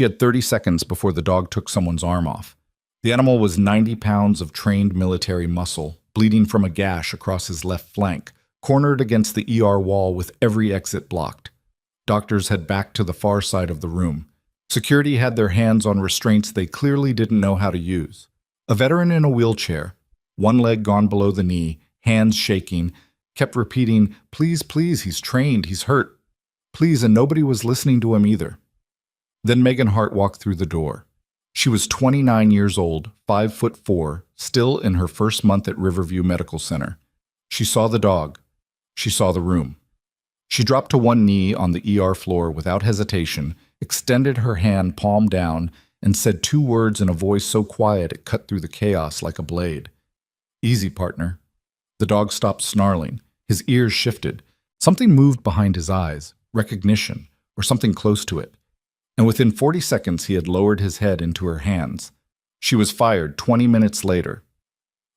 She had 30 seconds before the dog took someone's arm off. The animal was 90 pounds of trained military muscle, bleeding from a gash across his left flank, cornered against the ER wall with every exit blocked. Doctors had backed to the far side of the room. Security had their hands on restraints they clearly didn't know how to use. A veteran in a wheelchair, one leg gone below the knee, hands shaking, kept repeating, "Please, please, he's trained, he's hurt. Please," and nobody was listening to him either. Then Megan Hart walked through the door. She was 29 years old, 5'4", still in her first month at Riverview Medical Center. She saw the dog. She saw the room. She dropped to one knee on the ER floor without hesitation, extended her hand palm down, and said two words in a voice so quiet it cut through the chaos like a blade. "Easy, partner." The dog stopped snarling. His ears shifted. Something moved behind his eyes, recognition, or something close to it. And within 40 seconds he had lowered his head into her hands. She was fired 20 minutes later.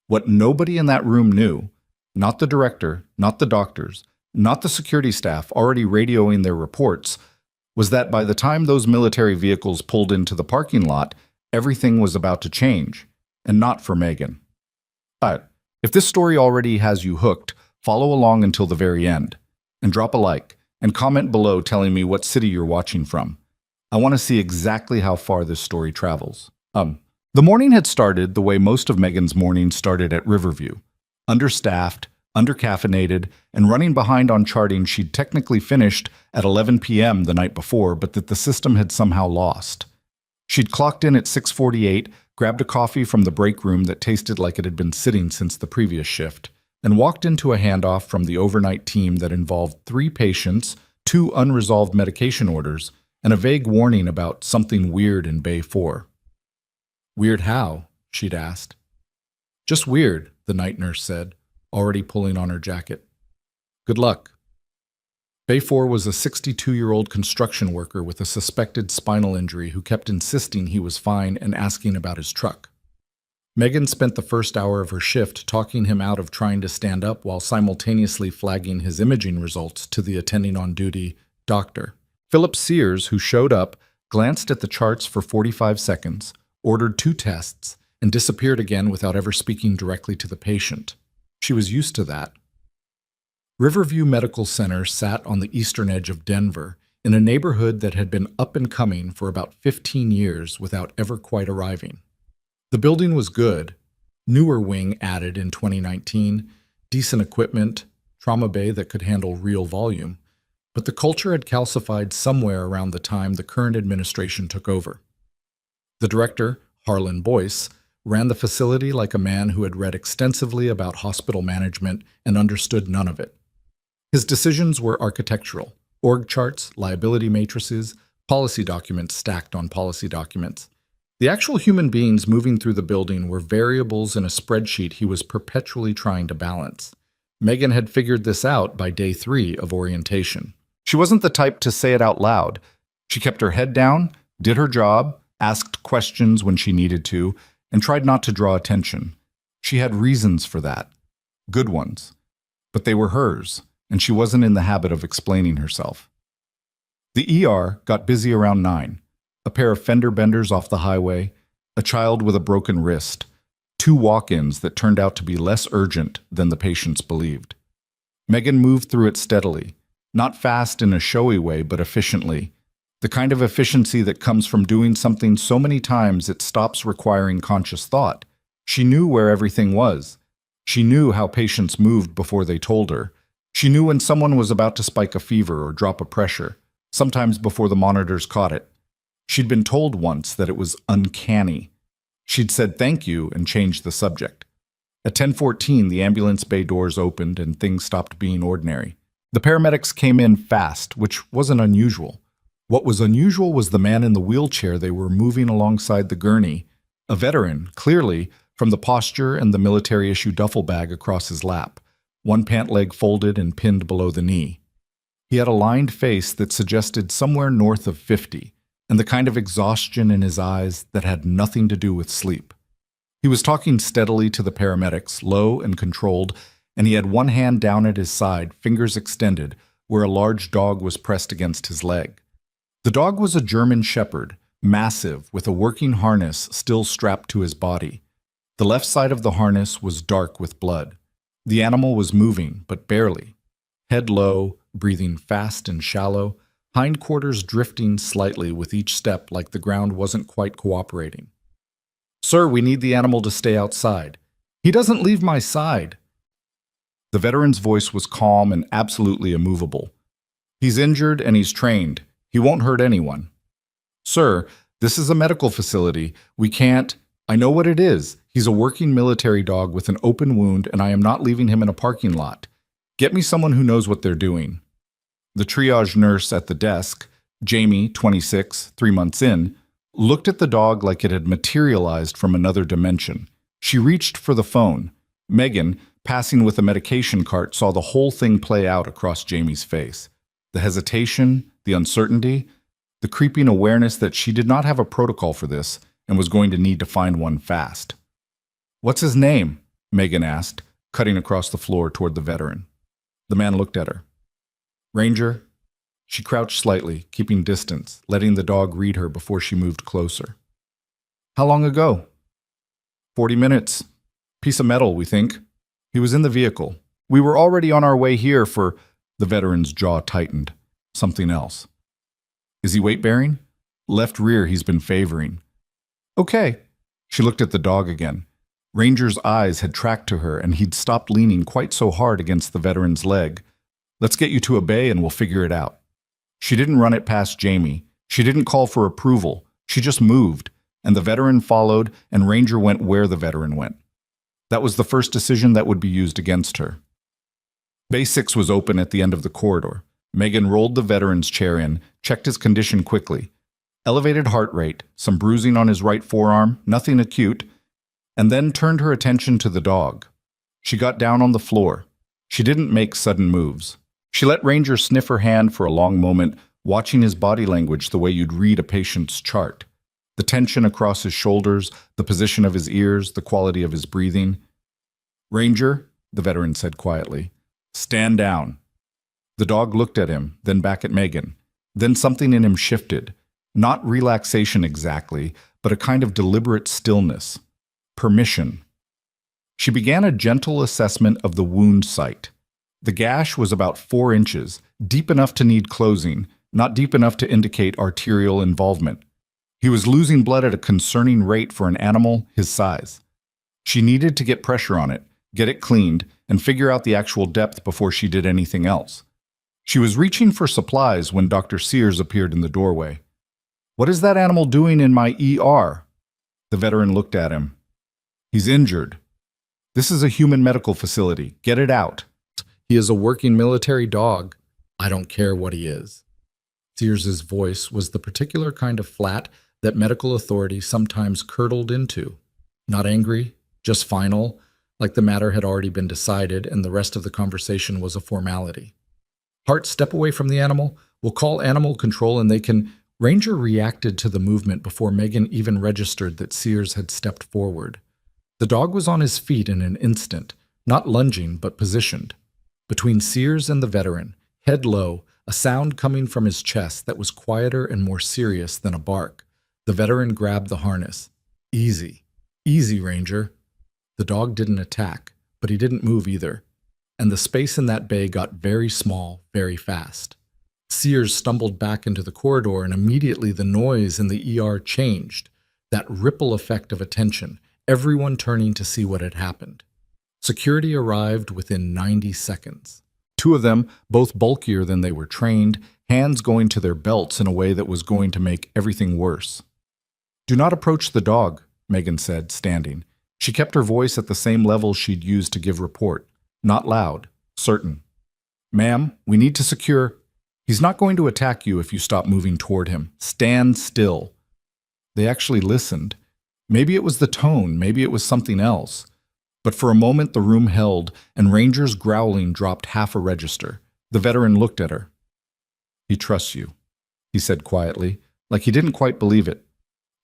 What nobody in that room knew, not the director, not the doctors, not the security staff already radioing their reports, was that by the time those military vehicles pulled into the parking lot, everything was about to change, and not for Megan. But if this story already has you hooked, follow along until the very end, and drop a like, and comment below telling me what city you're watching from. I want to see exactly how far this story travels. The morning had started the way most of Megan's mornings started at Riverview. Understaffed, undercaffeinated, and running behind on charting she'd technically finished at 11 p.m. the night before, but that the system had somehow lost. She'd clocked in at 6:48, grabbed a coffee from the break room that tasted like it had been sitting since the previous shift, and walked into a handoff from the overnight team that involved 3 patients, 2 unresolved medication orders, and a vague warning about something weird in Bay 4. "Weird how?" she'd asked. "Just weird," the night nurse said, already pulling on her jacket. "Good luck." Bay 4 was a 62-year-old construction worker with a suspected spinal injury who kept insisting he was fine and asking about his truck. Megan spent the first hour of her shift talking him out of trying to stand up while simultaneously flagging his imaging results to the attending on duty doctor. Philip Sears, who showed up, glanced at the charts for 45 seconds, ordered 2 tests, and disappeared again without ever speaking directly to the patient. She was used to that. Riverview Medical Center sat on the eastern edge of Denver, in a neighborhood that had been up and coming for about 15 years without ever quite arriving. The building was good, newer wing added in 2019, decent equipment, trauma bay that could handle real volume, but the culture had calcified somewhere around the time the current administration took over. The director, Harlan Boyce, ran the facility like a man who had read extensively about hospital management and understood none of it. His decisions were architectural: org charts, liability matrices, policy documents stacked on policy documents. The actual human beings moving through the building were variables in a spreadsheet he was perpetually trying to balance. Megan had figured this out by day 3 of orientation. She wasn't the type to say it out loud. She kept her head down, did her job, asked questions when she needed to, and tried not to draw attention. She had reasons for that. Good ones. But they were hers, and she wasn't in the habit of explaining herself. The ER got busy around 9. A pair of fender benders off the highway, a child with a broken wrist, 2 walk-ins that turned out to be less urgent than the patients believed. Megan moved through it steadily, not fast in a showy way, but efficiently. The kind of efficiency that comes from doing something so many times it stops requiring conscious thought. She knew where everything was. She knew how patients moved before they told her. She knew when someone was about to spike a fever or drop a pressure, sometimes before the monitors caught it. She'd been told once that it was uncanny. She'd said thank you and changed the subject. At 10:14, the ambulance bay doors opened and things stopped being ordinary. The paramedics came in fast, which wasn't unusual. What was unusual was the man in the wheelchair they were moving alongside the gurney, a veteran, clearly, from the posture and the military-issue duffel bag across his lap, one pant leg folded and pinned below the knee. He had a lined face that suggested somewhere north of 50, and the kind of exhaustion in his eyes that had nothing to do with sleep. He was talking steadily to the paramedics, low and controlled, and he had one hand down at his side, fingers extended, where a large dog was pressed against his leg. The dog was a German shepherd, massive, with a working harness still strapped to his body. The left side of the harness was dark with blood. The animal was moving, but barely. Head low, breathing fast and shallow, hindquarters drifting slightly with each step like the ground wasn't quite cooperating. "Sir, we need the animal to stay outside." "He doesn't leave my side." The veteran's voice was calm and absolutely immovable. "He's injured and he's trained. He won't hurt anyone." "Sir, this is a medical facility. We can't—" "I know what it is. He's a working military dog with an open wound, and I am not leaving him in a parking lot. Get me someone who knows what they're doing." The triage nurse at the desk, Jamie, 26, 3 months in, looked at the dog like it had materialized from another dimension. She reached for the phone. Megan, passing with a medication cart, saw the whole thing play out across Jamie's face. The hesitation, the uncertainty, the creeping awareness that she did not have a protocol for this and was going to need to find one fast. "What's his name?" Megan asked, cutting across the floor toward the veteran. The man looked at her. "Ranger." She crouched slightly, keeping distance, letting the dog read her before she moved closer. "How long ago?" 40 minutes. Piece of metal, we think. He was in the vehicle. We were already on our way here for—" The veteran's jaw tightened. Something else. "Is he weight-bearing?" "Left rear he's been favoring." "Okay." She looked at the dog again. Ranger's eyes had tracked to her, and he'd stopped leaning quite so hard against the veteran's leg. "Let's get you to a bay and we'll figure it out." She didn't run it past Jamie. She didn't call for approval. She just moved, and the veteran followed, and Ranger went where the veteran went. That was the first decision that would be used against her. Bay 6 was open at the end of the corridor. Megan rolled the veteran's chair in, checked his condition quickly. Elevated heart rate, some bruising on his right forearm, nothing acute, and then turned her attention to the dog. She got down on the floor. She didn't make sudden moves. She let Ranger sniff her hand for a long moment, watching his body language the way you'd read a patient's chart. The tension across his shoulders, the position of his ears, the quality of his breathing. "Ranger," the veteran said quietly, "stand down." The dog looked at him, then back at Megan. Then something in him shifted. Not relaxation exactly, but a kind of deliberate stillness. Permission. She began a gentle assessment of the wound site. The gash was about 4 inches, deep enough to need closing, not deep enough to indicate arterial involvement. He was losing blood at a concerning rate for an animal his size. She needed to get pressure on it, get it cleaned, and figure out the actual depth before she did anything else. She was reaching for supplies when Dr. Sears appeared in the doorway. "What is that animal doing in my ER?" The veteran looked at him. "He's injured." "This is a human medical facility. Get it out." "He is a working military dog. I don't care what he is." Sears's voice was the particular kind of flat that medical authority sometimes curdled into. Not angry, just final, like the matter had already been decided and the rest of the conversation was a formality. "Hart, step away from the animal. We'll call animal control and they can—" Ranger reacted to the movement before Megan even registered that Sears had stepped forward. The dog was on his feet in an instant, not lunging but positioned. Between Sears and the veteran, head low, a sound coming from his chest that was quieter and more serious than a bark. The veteran grabbed the harness. "Easy. Easy, Ranger." The dog didn't attack, but he didn't move either. And the space in that bay got very small, very fast. Sears stumbled back into the corridor, and immediately the noise in the ER changed. That ripple effect of attention, everyone turning to see what had happened. Security arrived within 90 seconds. 2 of them, both bulkier than they were trained, hands going to their belts in a way that was going to make everything worse. "Do not approach the dog," Megan said, standing. She kept her voice at the same level she'd used to give report. Not loud, certain. "Ma'am, we need to secure—" "He's not going to attack you if you stop moving toward him. Stand still." They actually listened. Maybe it was the tone, maybe it was something else. But for a moment the room held, and Ranger's growling dropped half a register. The veteran looked at her. "He trusts you," he said quietly, like he didn't quite believe it.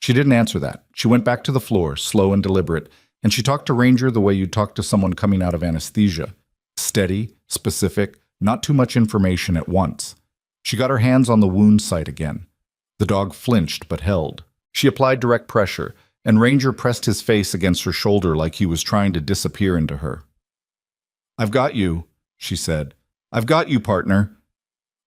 She didn't answer that. She went back to the floor, slow and deliberate, and she talked to Ranger the way you'd talk to someone coming out of anesthesia. Steady, specific, not too much information at once. She got her hands on the wound site again. The dog flinched but held. She applied direct pressure, and Ranger pressed his face against her shoulder like he was trying to disappear into her. "I've got you," she said. "I've got you, partner."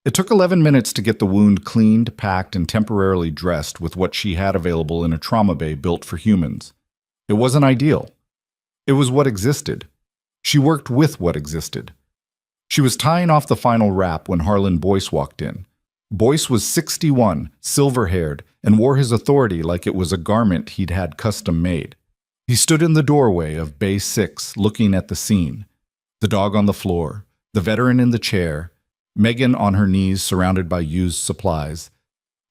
It took 11 minutes to get the wound cleaned, packed, and temporarily dressed with what she had available in a trauma bay built for humans. It wasn't ideal. It was what existed. She worked with what existed. She was tying off the final wrap when Harlan Boyce walked in. Boyce was 61, silver-haired, and wore his authority like it was a garment he'd had custom made. He stood in the doorway of Bay 6, looking at the scene. The dog on the floor, the veteran in the chair, Megan on her knees surrounded by used supplies,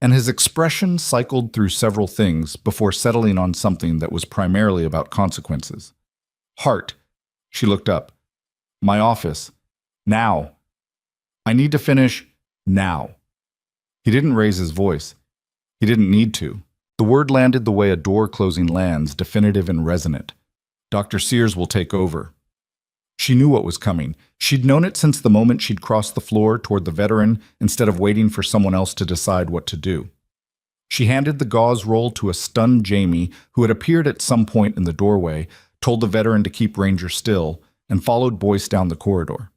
and his expression cycled through several things before settling on something that was primarily about consequences. "Hart," she looked up. "My office. Now. I need to finish now." He didn't raise his voice. He didn't need to. The word landed the way a door closing lands, definitive and resonant. "Dr. Sears will take over." She knew what was coming. She'd known it since the moment she'd crossed the floor toward the veteran instead of waiting for someone else to decide what to do. She handed the gauze roll to a stunned Jamie, who had appeared at some point in the doorway, told the veteran to keep Ranger still, and followed Boyce down the corridor.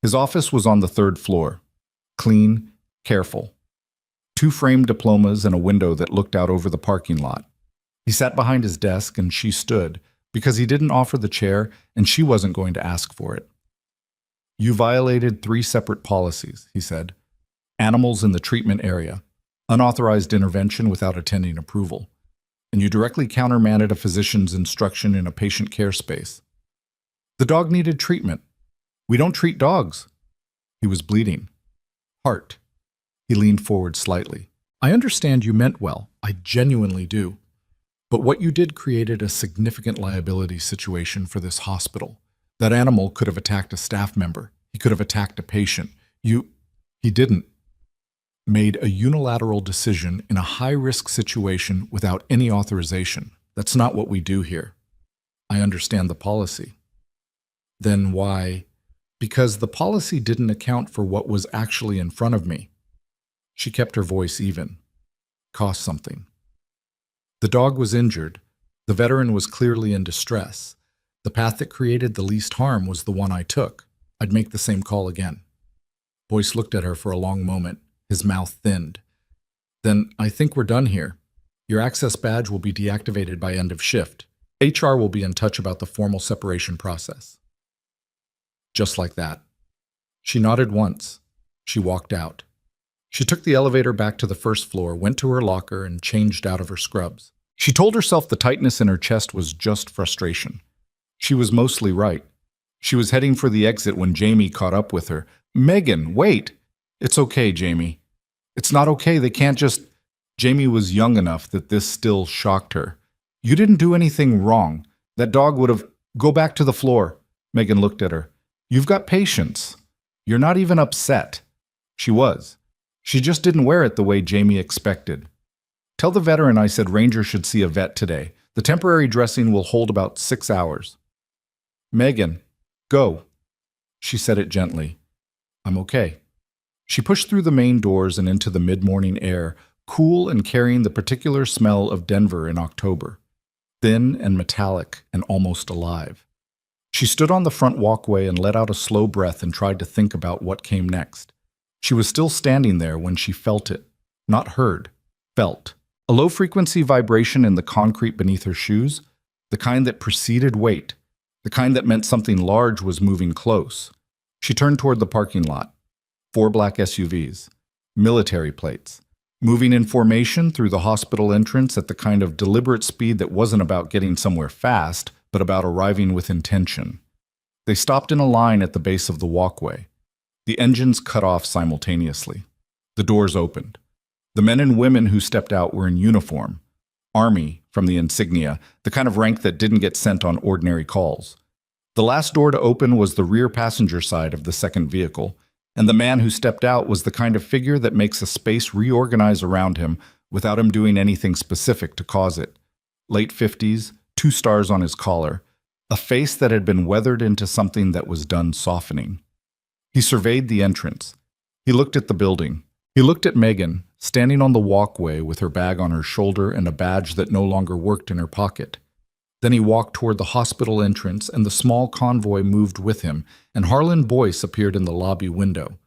His office was on the 3rd floor. Clean, careful. 2 framed diplomas and a window that looked out over the parking lot. He sat behind his desk and she stood, because he didn't offer the chair and she wasn't going to ask for it. "You violated 3 separate policies," he said. "Animals in the treatment area, unauthorized intervention without attending approval, and you directly countermanded a physician's instruction in a patient care space. The dog needed treatment. We don't treat dogs." He was bleeding. "Hart." He leaned forward slightly. "I understand you meant well. I genuinely do. But what you did created a significant liability situation for this hospital. That animal could have attacked a staff member. He could have attacked a patient. He didn't. Made a unilateral decision in a high-risk situation without any authorization. That's not what we do here. I understand the policy." "Then why?" "Because the policy didn't account for what was actually in front of me." She kept her voice even. "Cost something." The dog was injured. The veteran was clearly in distress. The path that created the least harm was the one I took. I'd make the same call again. Boyce looked at her for a long moment. His mouth thinned. "Then I think we're done here. Your access badge will be deactivated by end of shift. HR will be in touch about the formal separation process." Just like that. She nodded once. She walked out. She took the elevator back to the 1st floor, went to her locker, and changed out of her scrubs. She told herself the tightness in her chest was just frustration. She was mostly right. She was heading for the exit when Jamie caught up with her. "Megan, wait!" "It's okay, Jamie." "It's not okay, they can't just—" Jamie was young enough that this still shocked her. "You didn't do anything wrong. That dog would have—" "Go back to the floor." Megan looked at her. "You've got patience. You're not even upset." She was. She just didn't wear it the way Jamie expected. "Tell the veteran I said Ranger should see a vet today. The temporary dressing will hold about 6 hours." "Megan, go." She said it gently. "I'm okay." She pushed through the main doors and into the mid-morning air, cool and carrying the particular smell of Denver in October. Thin and metallic and almost alive. She stood on the front walkway and let out a slow breath and tried to think about what came next. She was still standing there when she felt it. Not heard. Felt. A low-frequency vibration in the concrete beneath her shoes, the kind that preceded weight, the kind that meant something large was moving close. She turned toward the parking lot. 4 black SUVs. Military plates. Moving in formation through the hospital entrance at the kind of deliberate speed that wasn't about getting somewhere fast, but about arriving with intention. They stopped in a line at the base of the walkway. The engines cut off simultaneously. The doors opened. The men and women who stepped out were in uniform. Army, from the insignia, the kind of rank that didn't get sent on ordinary calls. The last door to open was the rear passenger side of the second vehicle, and the man who stepped out was the kind of figure that makes a space reorganize around him without him doing anything specific to cause it. Late 50s, 2 stars on his collar, a face that had been weathered into something that was done softening. He surveyed the entrance. He looked at the building. He looked at Megan, standing on the walkway with her bag on her shoulder and a badge that no longer worked in her pocket. Then he walked toward the hospital entrance, and the small convoy moved with him, and Harlan Boyce appeared in the lobby window.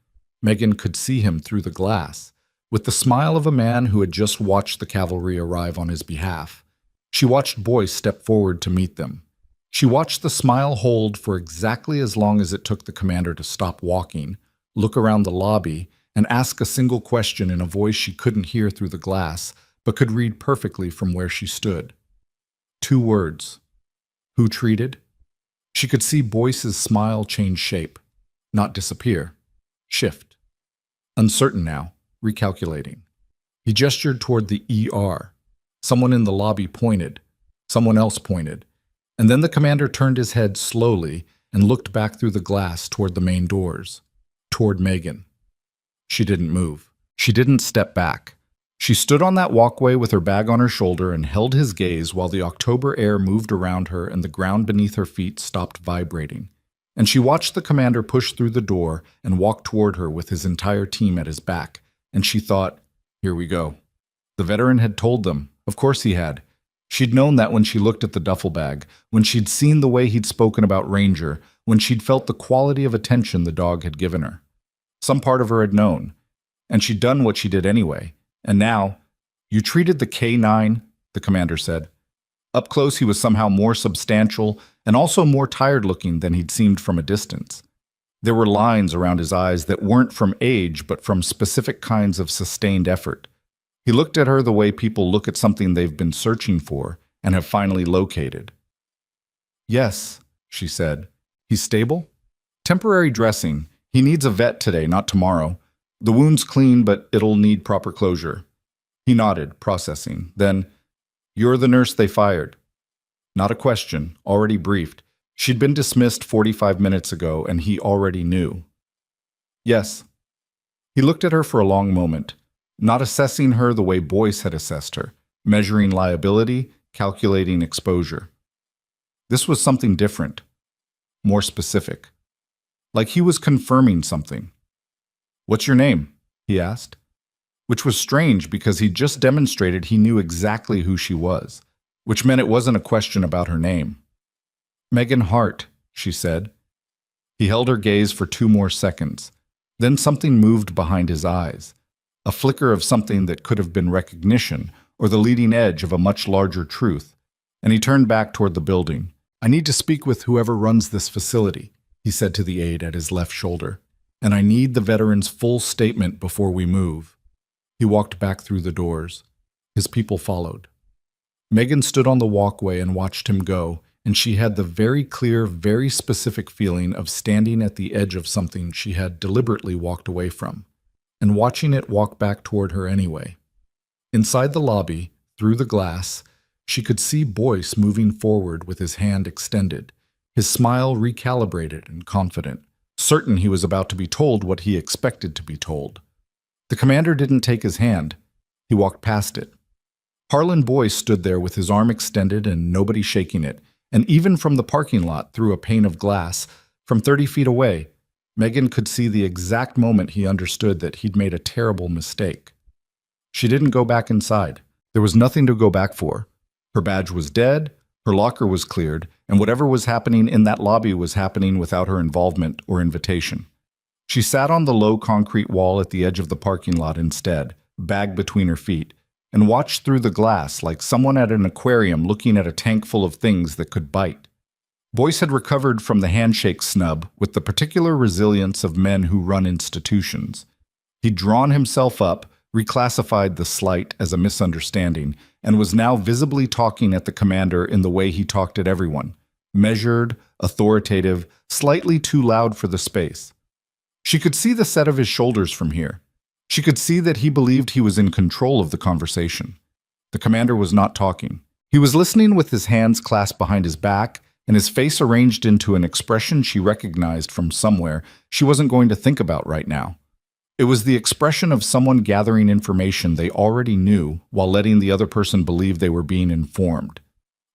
Megan could see him through the glass, with the smile of a man who had just watched the cavalry arrive on his behalf. She watched Boyce step forward to meet them. She watched the smile hold for exactly as long as it took the commander to stop walking, look around the lobby, and ask a single question in a voice she couldn't hear through the glass, but could read perfectly from where she stood. 2 words. Who treated? She could see Boyce's smile change shape, not disappear, shift. Uncertain now, recalculating. He gestured toward the ER. Someone in the lobby pointed. Someone else pointed. And then the commander turned his head slowly and looked back through the glass toward the main doors, toward Megan. She didn't move. She didn't step back. She stood on that walkway with her bag on her shoulder and held his gaze while the October air moved around her and the ground beneath her feet stopped vibrating. And she watched the commander push through the door and walk toward her with his entire team at his back. And she thought, here we go. The veteran had told them. Of course he had. She'd known that when she looked at the duffel bag, when she'd seen the way he'd spoken about Ranger, when she'd felt the quality of attention the dog had given her. Some part of her had known. And she'd done what she did anyway. And now, you treated the K9, the commander said. Up close he was somehow more substantial and also more tired-looking than he'd seemed from a distance. There were lines around his eyes that weren't from age but from specific kinds of sustained effort. He looked at her the way people look at something they've been searching for and have finally located. Yes, she said. He's stable? Temporary dressing. He needs a vet today, not tomorrow. The wound's clean, but it'll need proper closure. He nodded, processing. Then, you're the nurse they fired. Not a question, already briefed. She'd been dismissed 45 minutes ago, and he already knew. Yes. He looked at her for a long moment, not assessing her the way Boyce had assessed her, measuring liability, calculating exposure. This was something different, more specific. Like he was confirming something. What's your name? He asked, which was strange because he'd just demonstrated he knew exactly who she was, which meant it wasn't a question about her name. Megan Hart, she said. He held her gaze for 2 more seconds. Then something moved behind his eyes, a flicker of something that could have been recognition or the leading edge of a much larger truth, and he turned back toward the building. I need to speak with whoever runs this facility, he said to the aide at his left shoulder. And I need the veteran's full statement before we move. He walked back through the doors. His people followed. Megan stood on the walkway and watched him go, and she had the very clear, very specific feeling of standing at the edge of something she had deliberately walked away from, and watching it walk back toward her anyway. Inside the lobby, through the glass, she could see Boyce moving forward with his hand extended, his smile recalibrated and confident. Certain he was about to be told what he expected to be told. The commander didn't take his hand. He walked past it. Harlan Boyce stood there with his arm extended and nobody shaking it, and even from the parking lot through a pane of glass, from 30 feet away, Megan could see the exact moment he understood that he'd made a terrible mistake. She didn't go back inside. There was nothing to go back for. Her badge was dead, her locker was cleared, and whatever was happening in that lobby was happening without her involvement or invitation. She sat on the low concrete wall at the edge of the parking lot instead, bag between her feet, and watched through the glass like someone at an aquarium looking at a tank full of things that could bite. Boyce had recovered from the handshake snub with the particular resilience of men who run institutions. He'd drawn himself up, reclassified the slight as a misunderstanding, and was now visibly talking at the commander in the way he talked at everyone, measured, authoritative, slightly too loud for the space. She could see the set of his shoulders from here. She could see that he believed he was in control of the conversation. The commander was not talking. He was listening with his hands clasped behind his back and his face arranged into an expression she recognized from somewhere she wasn't going to think about right now. It was the expression of someone gathering information they already knew while letting the other person believe they were being informed.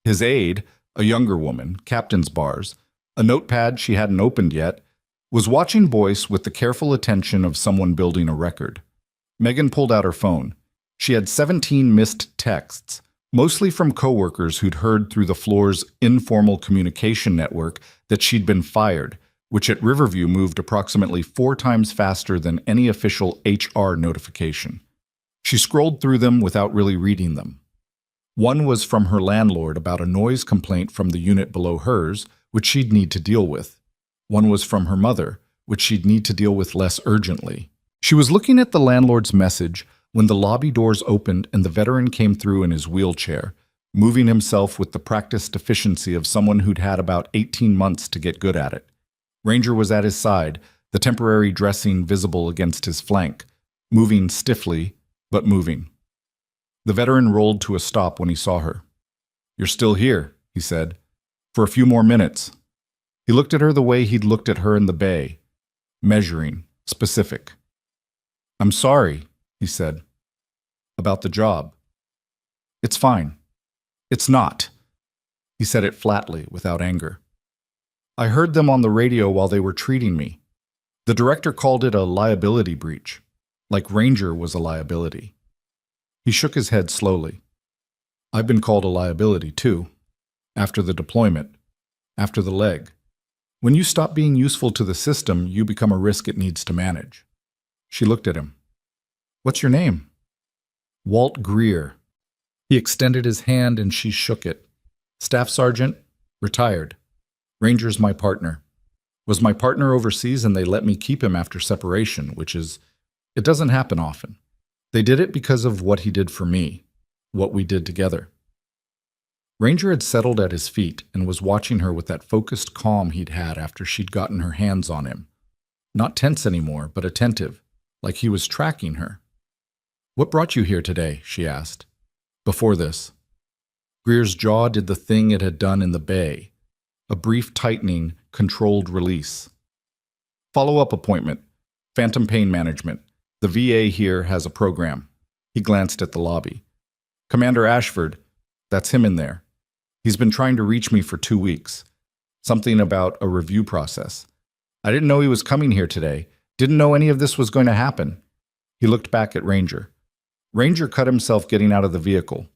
His aide, a younger woman, captain's bars, a notepad she hadn't opened yet, was watching Boyce with the careful attention of someone building a record. Megan pulled out her phone. She had 17 missed texts, mostly from coworkers who'd heard through the floor's informal communication network that she'd been fired, which at Riverview moved approximately 4 times faster than any official HR notification. She scrolled through them without really reading them. One was from her landlord about a noise complaint from the unit below hers, which she'd need to deal with. One was from her mother, which she'd need to deal with less urgently. She was looking at the landlord's message when the lobby doors opened and the veteran came through in his wheelchair, moving himself with the practiced efficiency of someone who'd had about 18 months to get good at it. Ranger was at his side, the temporary dressing visible against his flank, moving stiffly, but moving. The veteran rolled to a stop when he saw her. "You're still here," he said. "For a few more minutes." He looked at her the way he'd looked at her in the bay, measuring, specific. "I'm sorry," he said. "About the job." "It's fine." "It's not." He said it flatly, without anger. "I heard them on the radio while they were treating me. The director called it a liability breach, like Ranger was a liability." He shook his head slowly. "I've been called a liability, too. After the deployment. After the leg. When you stop being useful to the system, you become a risk it needs to manage." She looked at him. "What's your name?" "Walt Greer." He extended his hand and she shook it. "Staff Sergeant, retired. Ranger's my partner. Was my partner overseas and they let me keep him after separation, it doesn't happen often. They did it because of what he did for me, what we did together." Ranger had settled at his feet and was watching her with that focused calm he'd had after she'd gotten her hands on him. Not tense anymore, but attentive, like he was tracking her. "What brought you here today?" she asked. Before this. Greer's jaw did the thing it had done in the bay, a brief tightening, controlled release. "Follow-up appointment. Phantom pain management. The VA here has a program." He glanced at the lobby. "Commander Ashford, that's him in there. He's been trying to reach me for 2 weeks. Something about a review process. I didn't know he was coming here today. Didn't know any of this was going to happen." He looked back at Ranger. Ranger cut himself getting out of the vehicle.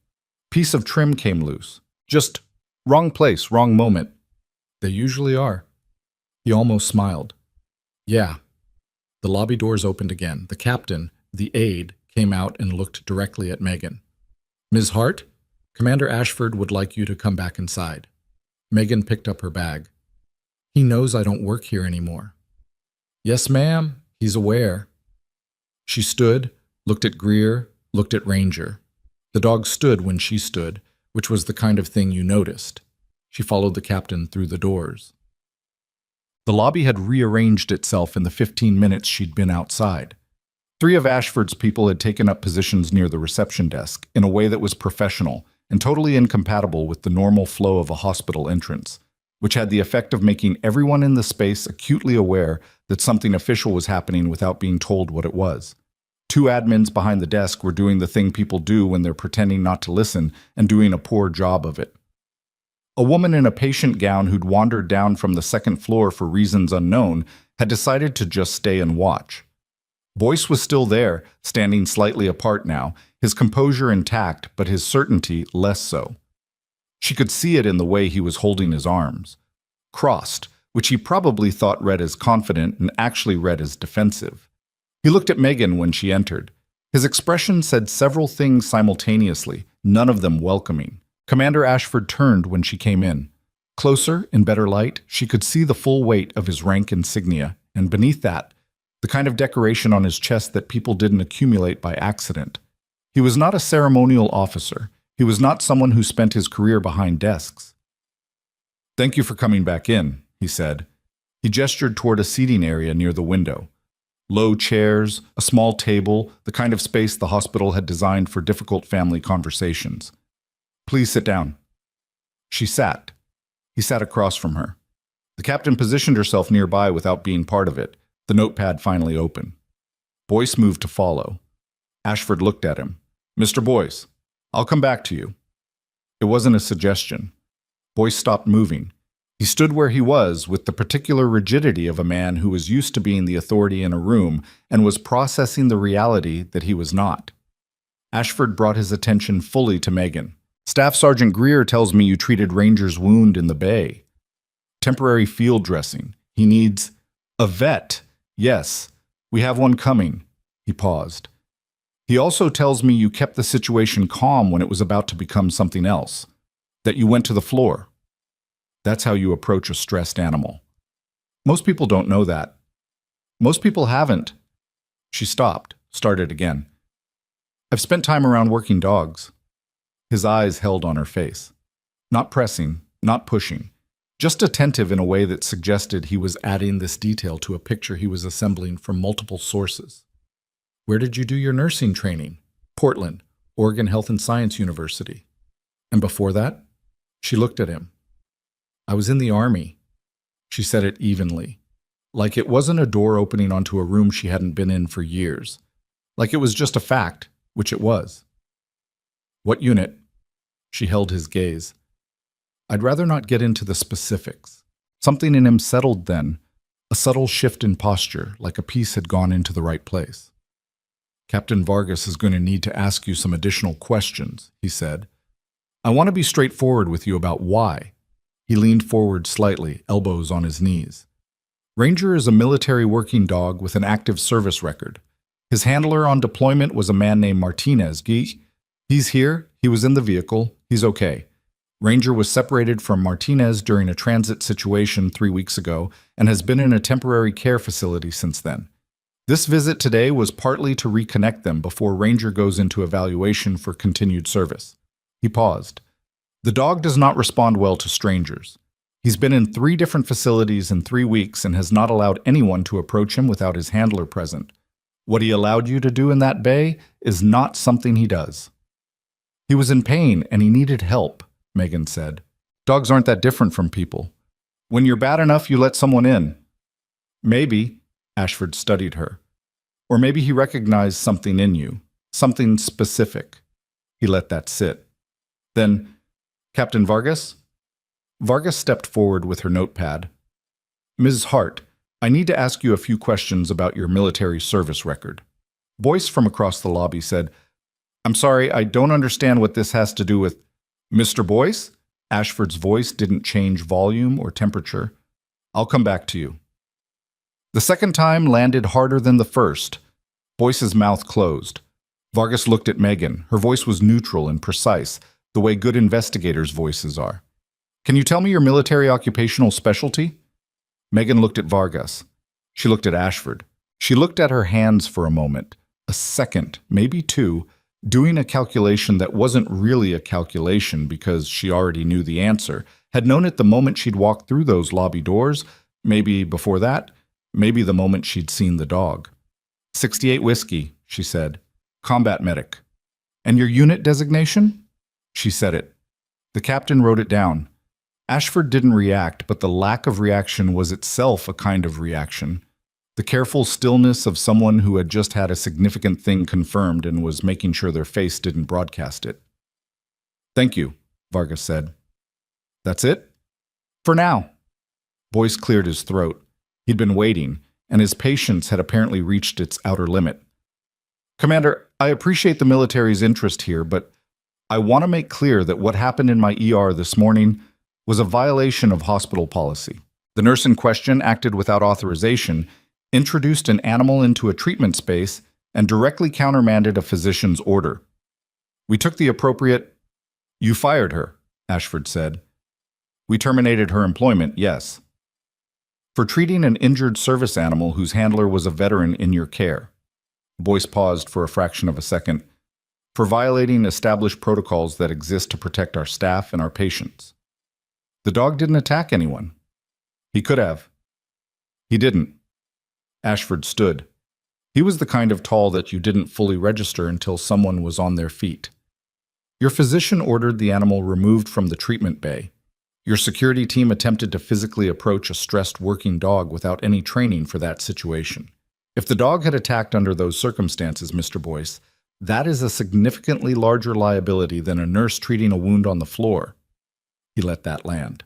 Piece of trim came loose. Just wrong place, wrong moment. They usually are. He almost smiled. "Yeah." The lobby doors opened again. The captain, the aide, came out and looked directly at Megan. "Ms. Hart, Commander Ashford would like you to come back inside." Megan picked up her bag. "He knows I don't work here anymore." "Yes, ma'am. He's aware." She stood, looked at Greer, looked at Ranger. The dog stood when she stood, which was the kind of thing you noticed. She followed the captain through the doors. The lobby had rearranged itself in the 15 minutes she'd been outside. 3 of Ashford's people had taken up positions near the reception desk in a way that was professional and totally incompatible with the normal flow of a hospital entrance, which had the effect of making everyone in the space acutely aware that something official was happening without being told what it was. 2 admins behind the desk were doing the thing people do when they're pretending not to listen and doing a poor job of it. A woman in a patient gown who'd wandered down from the 2nd floor for reasons unknown had decided to just stay and watch. Boyce was still there, standing slightly apart now, his composure intact, but his certainty less so. She could see it in the way he was holding his arms. Crossed, which he probably thought read as confident and actually read as defensive. He looked at Megan when she entered. His expression said several things simultaneously, none of them welcoming. Commander Ashford turned when she came in. Closer, in better light, she could see the full weight of his rank insignia, and beneath that, the kind of decoration on his chest that people didn't accumulate by accident. He was not a ceremonial officer. He was not someone who spent his career behind desks. "Thank you for coming back in," he said. He gestured toward a seating area near the window. Low chairs, a small table, the kind of space the hospital had designed for difficult family conversations. "Please sit down." She sat. He sat across from her. The captain positioned herself nearby without being part of it, the notepad finally open. Boyce moved to follow. Ashford looked at him. "Mr. Boyce, I'll come back to you." It wasn't a suggestion. Boyce stopped moving. He stood where he was with the particular rigidity of a man who was used to being the authority in a room and was processing the reality that he was not. Ashford brought his attention fully to Megan. Staff Sergeant Greer tells me you treated Ranger's wound in the bay. Temporary field dressing. He needs a vet. Yes, we have one coming. He paused. He also tells me you kept the situation calm when it was about to become something else, that you went to the floor. That's how you approach a stressed animal. Most people don't know that. Most people haven't. She stopped, started again. I've spent time around working dogs. His eyes held on her face. Not pressing, not pushing, just attentive in a way that suggested he was adding this detail to a picture he was assembling from multiple sources. Where did you do your nursing training? Portland, Oregon Health and Science University. And before that? She looked at him. I was in the Army. She said it evenly, like it wasn't a door opening onto a room she hadn't been in for years, like it was just a fact, which it was. What unit? She held his gaze. I'd rather not get into the specifics. Something in him settled then, a subtle shift in posture, like a piece had gone into the right place. Captain Vargas is going to need to ask you some additional questions, he said. I want to be straightforward with you about why. He leaned forward slightly, elbows on his knees. Ranger is a military working dog with an active service record. His handler on deployment was a man named Martinez. He's here, he was in the vehicle, he's okay. Ranger was separated from Martinez during a transit situation 3 weeks ago and has been in a temporary care facility since then. This visit today was partly to reconnect them before Ranger goes into evaluation for continued service. He paused. The dog does not respond well to strangers. He's been in 3 different facilities in 3 weeks and has not allowed anyone to approach him without his handler present. What he allowed you to do in that bay is not something he does. He was in pain and he needed help, Megan said. Dogs aren't that different from people. When you're bad enough, you let someone in. Maybe, Ashford studied her. Or maybe he recognized something in you, something specific. He let that sit. Then, Captain Vargas? Vargas stepped forward with her notepad. Ms. Hart, I need to ask you a few questions about your military service record. Boyce from across the lobby said, I'm sorry, I don't understand what this has to do with Mr. Boyce? Ashford's voice didn't change volume or temperature. I'll come back to you. The second time landed harder than the first. Boyce's mouth closed. Vargas looked at Megan. Her voice was neutral and precise, the way good investigators' voices are. Can you tell me your military occupational specialty? Megan looked at Vargas. She looked at Ashford. She looked at her hands for a moment, a second, maybe 2, doing a calculation that wasn't really a calculation because she already knew the answer, had known it the moment she'd walked through those lobby doors, maybe before that, maybe the moment she'd seen the dog. 68 whiskey, she said. Combat medic. And your unit designation? She said it. The captain wrote it down. Ashford didn't react, but the lack of reaction was itself a kind of reaction. The careful stillness of someone who had just had a significant thing confirmed and was making sure their face didn't broadcast it. Thank you, Vargas said. That's it? For now. Boyce cleared his throat. He'd been waiting, and his patience had apparently reached its outer limit. Commander, I appreciate the military's interest here, but I want to make clear that what happened in my ER this morning was a violation of hospital policy. The nurse in question acted without authorization, introduced an animal into a treatment space, and directly countermanded a physician's order. We took the appropriate— You fired her, Ashford said. We terminated her employment, yes. For treating an injured service animal whose handler was a veteran in your care. Boyce paused for a fraction of a second. For violating established protocols that exist to protect our staff and our patients. The dog didn't attack anyone. He could have. He didn't. Ashford stood. He was the kind of tall that you didn't fully register until someone was on their feet. Your physician ordered the animal removed from the treatment bay. Your security team attempted to physically approach a stressed working dog without any training for that situation. If the dog had attacked under those circumstances, Mr. Boyce, that is a significantly larger liability than a nurse treating a wound on the floor. He let that land.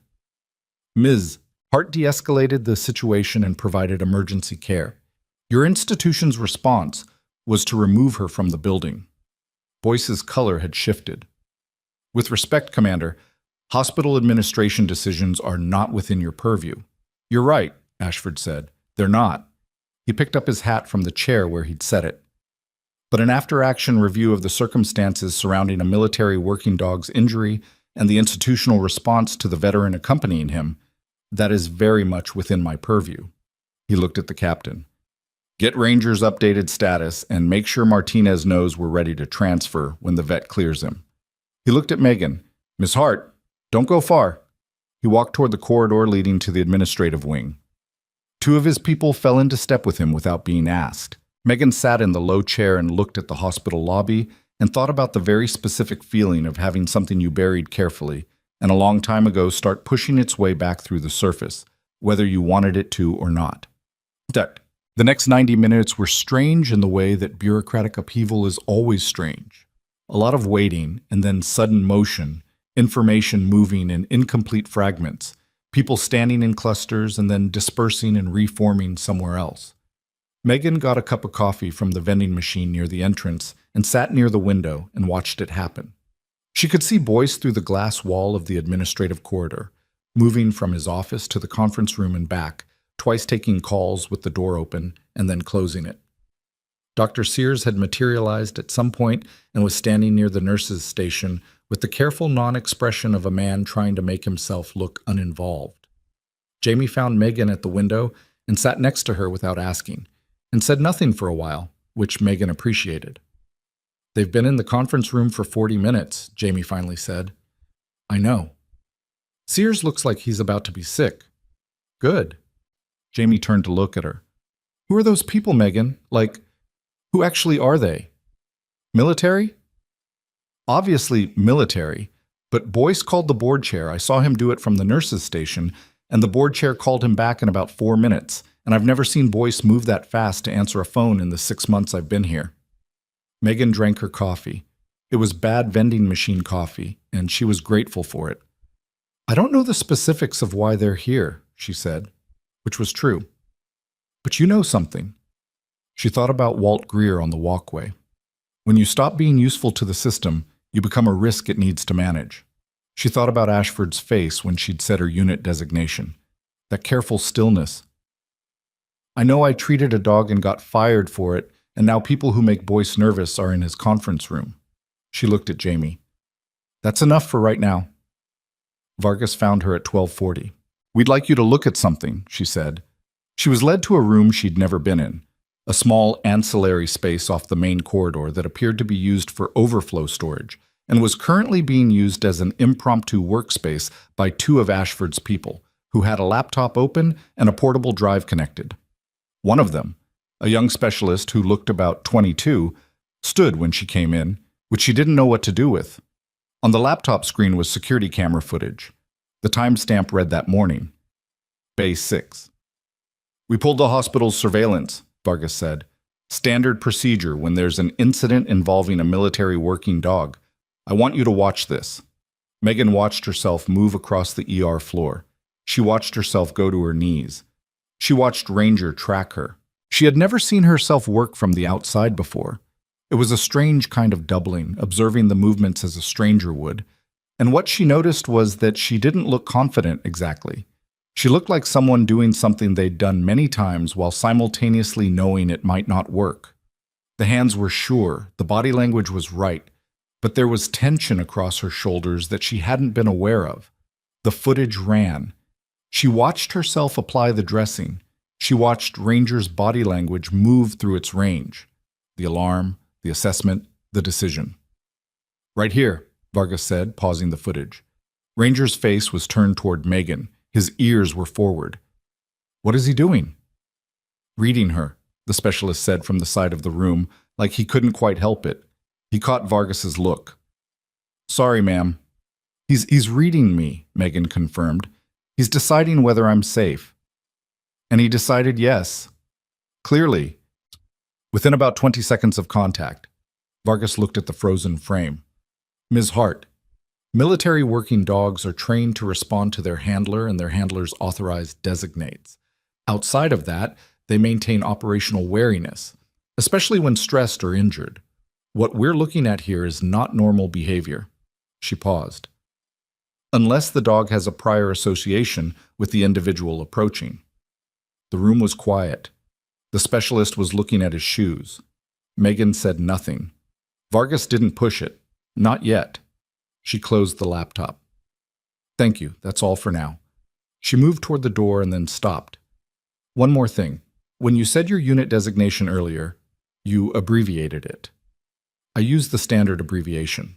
Ms. Hart de-escalated the situation and provided emergency care. Your institution's response was to remove her from the building. Boyce's color had shifted. With respect, Commander, hospital administration decisions are not within your purview. You're right, Ashford said. They're not. He picked up his hat from the chair where he'd set it. But an after-action review of the circumstances surrounding a military working dog's injury and the institutional response to the veteran accompanying him, that is very much within my purview. He looked at the captain. Get Ranger's updated status and make sure Martinez knows we're ready to transfer when the vet clears him. He looked at Megan. Miss Hart, don't go far. He walked toward the corridor leading to the administrative wing. Two of his people fell into step with him without being asked. Megan sat in the low chair and looked at the hospital lobby and thought about the very specific feeling of having something you buried carefully and a long time ago start pushing its way back through the surface, whether you wanted it to or not. The next 90 minutes were strange in the way that bureaucratic upheaval is always strange. A lot of waiting and then sudden motion, information moving in incomplete fragments, people standing in clusters and then dispersing and reforming somewhere else. Megan got a cup of coffee from the vending machine near the entrance and sat near the window and watched it happen. She could see Boyce through the glass wall of the administrative corridor, moving from his office to the conference room and back, twice taking calls with the door open and then closing it. Dr. Sears had materialized at some point and was standing near the nurses' station with the careful non-expression of a man trying to make himself look uninvolved. Jamie found Megan at the window and sat next to her without asking, and said nothing for a while, which Megan appreciated. They've been in the conference room for 40 minutes, Jamie finally said. I know. Sears looks like he's about to be sick. Good. Jamie turned to look at her. Who are those people, Megan? Who actually are they? Military? Obviously military, but Boyce called the board chair. I saw him do it from the nurses' station, and the board chair called him back in about 4 minutes, and I've never seen Boyce move that fast to answer a phone in the 6 months I've been here. Megan drank her coffee. It was bad vending machine coffee, and she was grateful for it. I don't know the specifics of why they're here, she said, which was true. But you know something. She thought about Walt Greer on the walkway. When you stop being useful to the system, you become a risk it needs to manage. She thought about Ashford's face when she'd said her unit designation. That careful stillness. I know I treated a dog and got fired for it, and now people who make Boyce nervous are in his conference room. She looked at Jamie. That's enough for right now. Vargas found her at 12:40. We'd like you to look at something, she said. She was led to a room she'd never been in, a small ancillary space off the main corridor that appeared to be used for overflow storage and was currently being used as an impromptu workspace by two of Ashford's people, who had a laptop open and a portable drive connected. One of them, a young specialist who looked about 22, stood when she came in, which she didn't know what to do with. On the laptop screen was security camera footage. The timestamp read that morning. Bay 6. We pulled the hospital's surveillance, Vargas said. Standard procedure when there's an incident involving a military working dog. I want you to watch this. Megan watched herself move across the ER floor. She watched herself go to her knees. She watched Ranger track her. She had never seen herself work from the outside before. It was a strange kind of doubling, observing the movements as a stranger would. And what she noticed was that she didn't look confident exactly. She looked like someone doing something they'd done many times while simultaneously knowing it might not work. The hands were sure, the body language was right, but there was tension across her shoulders that she hadn't been aware of. The footage ran. She watched herself apply the dressing. She watched Ranger's body language move through its range. The alarm, the assessment, the decision. Right here, Vargas said, pausing the footage. Ranger's face was turned toward Megan. His ears were forward. What is he doing? Reading her, the specialist said from the side of the room, like he couldn't quite help it. He caught Vargas's look. Sorry, ma'am. He's reading me, Megan confirmed. He's deciding whether I'm safe. And he decided yes. Clearly. Within about 20 seconds of contact, Vargas looked at the frozen frame. Ms. Hart. Military working dogs are trained to respond to their handler and their handler's authorized designates. Outside of that, they maintain operational wariness, especially when stressed or injured. What we're looking at here is not normal behavior. She paused. Unless the dog has a prior association with the individual approaching. The room was quiet. The specialist was looking at his shoes. Megan said nothing. Vargas didn't push it. Not yet. She closed the laptop. Thank you, that's all for now. She moved toward the door and then stopped. One more thing. When you said your unit designation earlier, you abbreviated it. I used the standard abbreviation.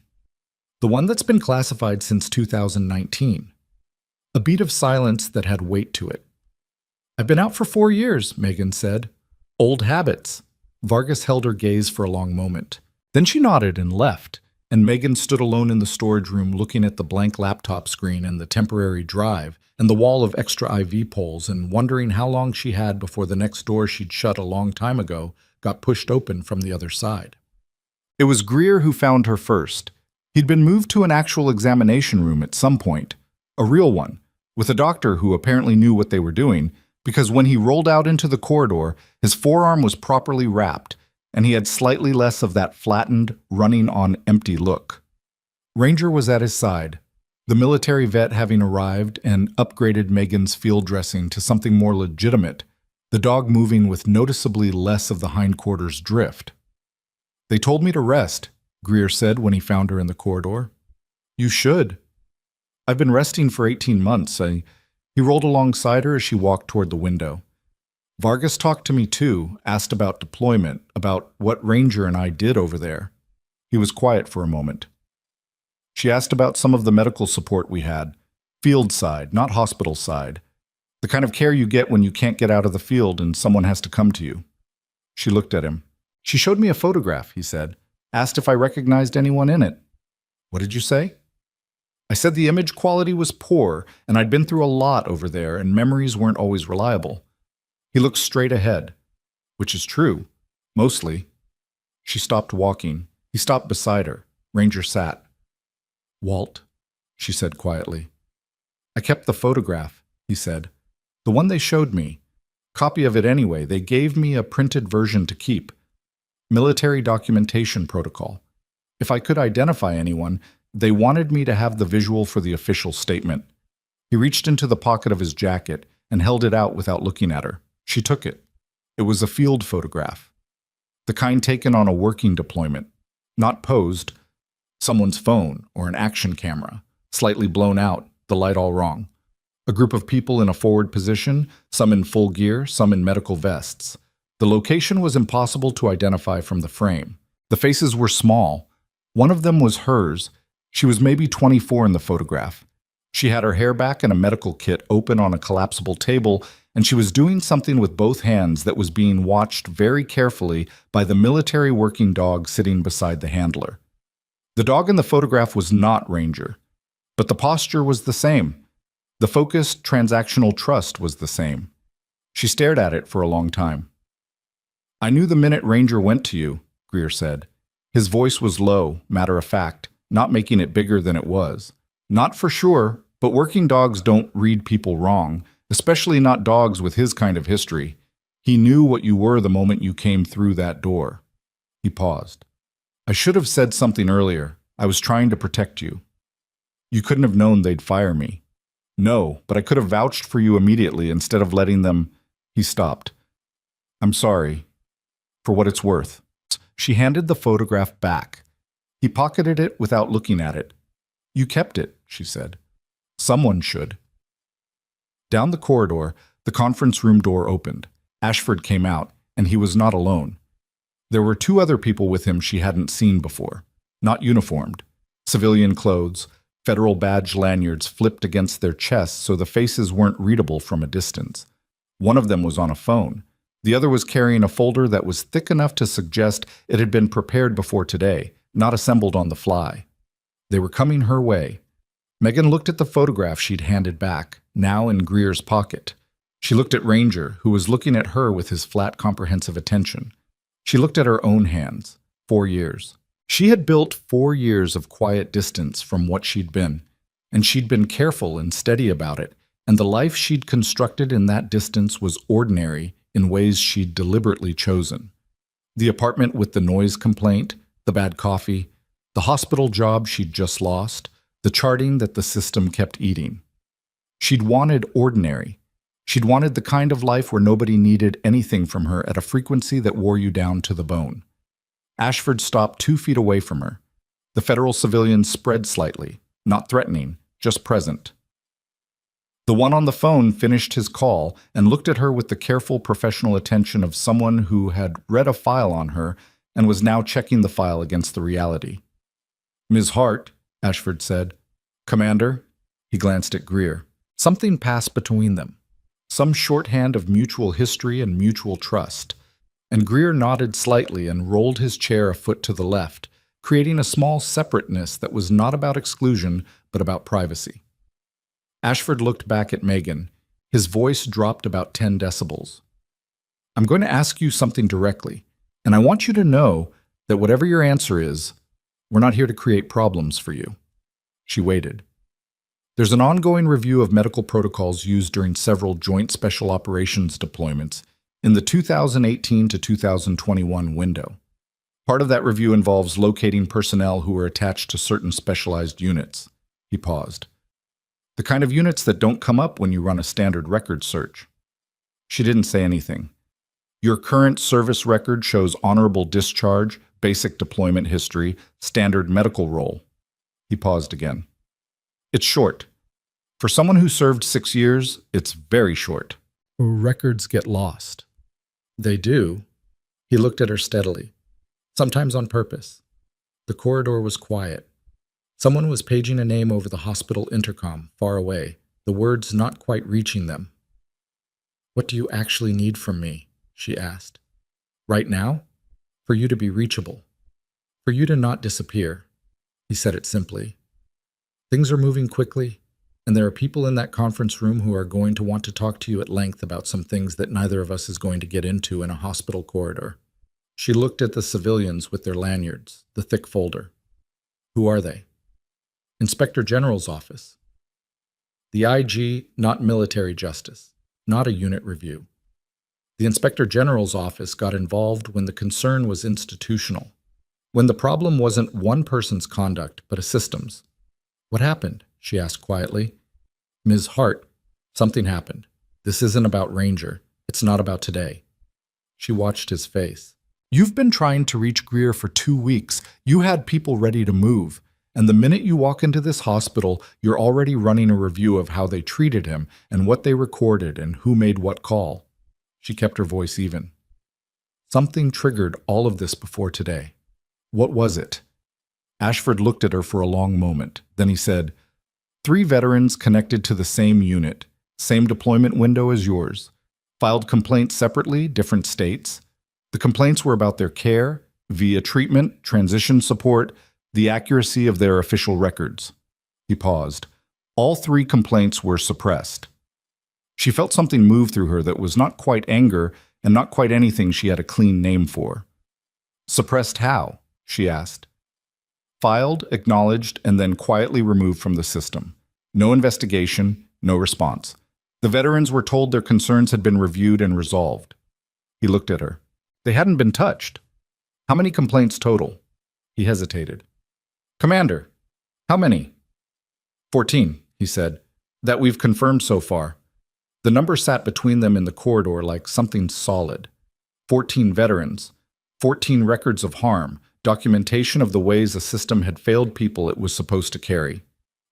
The one that's been classified since 2019. A beat of silence that had weight to it. I've been out for 4 years, Megan said. Old habits. Vargas held her gaze for a long moment. Then she nodded and left, and Megan stood alone in the storage room looking at the blank laptop screen and the temporary drive and the wall of extra IV poles and wondering how long she had before the next door she'd shut a long time ago got pushed open from the other side. It was Greer who found her first. He'd been moved to an actual examination room at some point, a real one, with a doctor who apparently knew what they were doing, because when he rolled out into the corridor, his forearm was properly wrapped, and he had slightly less of that flattened, running-on-empty look. Ranger was at his side, the military vet having arrived and upgraded Megan's field dressing to something more legitimate, the dog moving with noticeably less of the hindquarters drift. They told me to rest, Greer said when he found her in the corridor. You should. I've been resting for 18 months. He rolled alongside her as she walked toward the window. Vargas talked to me too, asked about deployment, about what Ranger and I did over there. He was quiet for a moment. She asked about some of the medical support we had, field side, not hospital side, the kind of care you get when you can't get out of the field and someone has to come to you. She looked at him. She showed me a photograph, he said, asked if I recognized anyone in it. What did you say? I said the image quality was poor, and I'd been through a lot over there, and memories weren't always reliable. He looked straight ahead, which is true, mostly. She stopped walking. He stopped beside her. Ranger sat. Walt, she said quietly. I kept the photograph, he said. The one they showed me. Copy of it anyway. They gave me a printed version to keep. Military documentation protocol. If I could identify anyone, they wanted me to have the visual for the official statement. He reached into the pocket of his jacket and held it out without looking at her. She took it. It was a field photograph. The kind taken on a working deployment. Not posed. Someone's phone or an action camera. Slightly blown out, the light all wrong. A group of people in a forward position, some in full gear, some in medical vests. The location was impossible to identify from the frame. The faces were small. One of them was hers. She was maybe 24 in the photograph. She had her hair back and a medical kit open on a collapsible table, and she was doing something with both hands that was being watched very carefully by the military working dog sitting beside the handler. The dog in the photograph was not Ranger, but the posture was the same. The focused transactional trust was the same. She stared at it for a long time. I knew the minute Ranger went to you, Greer said. His voice was low, matter of fact, not making it bigger than it was. Not for sure, but working dogs don't read people wrong, especially not dogs with his kind of history. He knew what you were the moment you came through that door. He paused. I should have said something earlier. I was trying to protect you. You couldn't have known they'd fire me. No, but I could have vouched for you immediately instead of letting them... He stopped. I'm sorry. For what it's worth. She handed the photograph back. He pocketed it without looking at it. You kept it, she said. Someone should. Down the corridor, the conference room door opened. Ashford came out, and he was not alone. There were 2 other people with him she hadn't seen before, not uniformed. Civilian clothes, federal badge lanyards flipped against their chests so the faces weren't readable from a distance. One of them was on a phone. The other was carrying a folder that was thick enough to suggest it had been prepared before today, not assembled on the fly. They were coming her way. Megan looked at the photograph she'd handed back, now in Greer's pocket. She looked at Ranger, who was looking at her with his flat, comprehensive attention. She looked at her own hands. 4 years. She had built 4 years of quiet distance from what she'd been, and she'd been careful and steady about it, and the life she'd constructed in that distance was ordinary in ways she'd deliberately chosen. The apartment with the noise complaint, the bad coffee, the hospital job she'd just lost, the charting that the system kept eating. She'd wanted ordinary. She'd wanted the kind of life where nobody needed anything from her at a frequency that wore you down to the bone. Ashford stopped 2 feet away from her. The federal civilian spread slightly, not threatening, just present. The one on the phone finished his call and looked at her with the careful professional attention of someone who had read a file on her and was now checking the file against the reality. "Ms. Hart," Ashford said. "Commander?" He glanced at Greer. Something passed between them. Some shorthand of mutual history and mutual trust. And Greer nodded slightly and rolled his chair a foot to the left, creating a small separateness that was not about exclusion, but about privacy. Ashford looked back at Megan. His voice dropped about 10 decibels. "I'm going to ask you something directly, and I want you to know that whatever your answer is, we're not here to create problems for you." She waited. "There's an ongoing review of medical protocols used during several Joint Special Operations deployments in the 2018 to 2021 window. Part of that review involves locating personnel who are attached to certain specialized units." He paused. "The kind of units that don't come up when you run a standard record search." She didn't say anything. "Your current service record shows honorable discharge, basic deployment history, standard medical role." He paused again. "It's short. For someone who served 6 years, it's very short. Records get lost." "They do." He looked at her steadily. "Sometimes on purpose." The corridor was quiet. Someone was paging a name over the hospital intercom, far away, the words not quite reaching them. "What do you actually need from me?" she asked. "Right now? For you to be reachable. For you to not disappear." He said it simply. "Things are moving quickly, and there are people in that conference room who are going to want to talk to you at length about some things that neither of us is going to get into in a hospital corridor." She looked at the civilians with their lanyards, the thick folder. "Who are they?" "Inspector General's office." "The IG, not military justice, not a unit review. The Inspector General's office got involved when the concern was institutional, when the problem wasn't one person's conduct, but a system's." "What happened?" she asked quietly. "Ms. Hart, something happened. This isn't about Ranger. It's not about today." She watched his face. "You've been trying to reach Greer for 2 weeks. You had people ready to move. And the minute you walk into this hospital, you're already running a review of how they treated him and what they recorded and who made what call." She kept her voice even. "Something triggered all of this before today. What was it?" Ashford looked at her for a long moment. Then he said, 3 veterans connected to the same unit, same deployment window as yours, filed complaints separately, different states. The complaints were about their care, via treatment, transition support, the accuracy of their official records." He paused. All 3 complaints were suppressed. She felt something move through her that was not quite anger and not quite anything she had a clean name for. "Suppressed how?" she asked. "Filed, acknowledged, and then quietly removed from the system. No investigation, no response. The veterans were told their concerns had been reviewed and resolved." He looked at her. "They hadn't been touched. How many complaints total?" He hesitated. "Commander, how many?" 14, he said. "That we've confirmed so far." The number sat between them in the corridor like something solid. 14 veterans, 14 records of harm, documentation of the ways a system had failed people it was supposed to carry.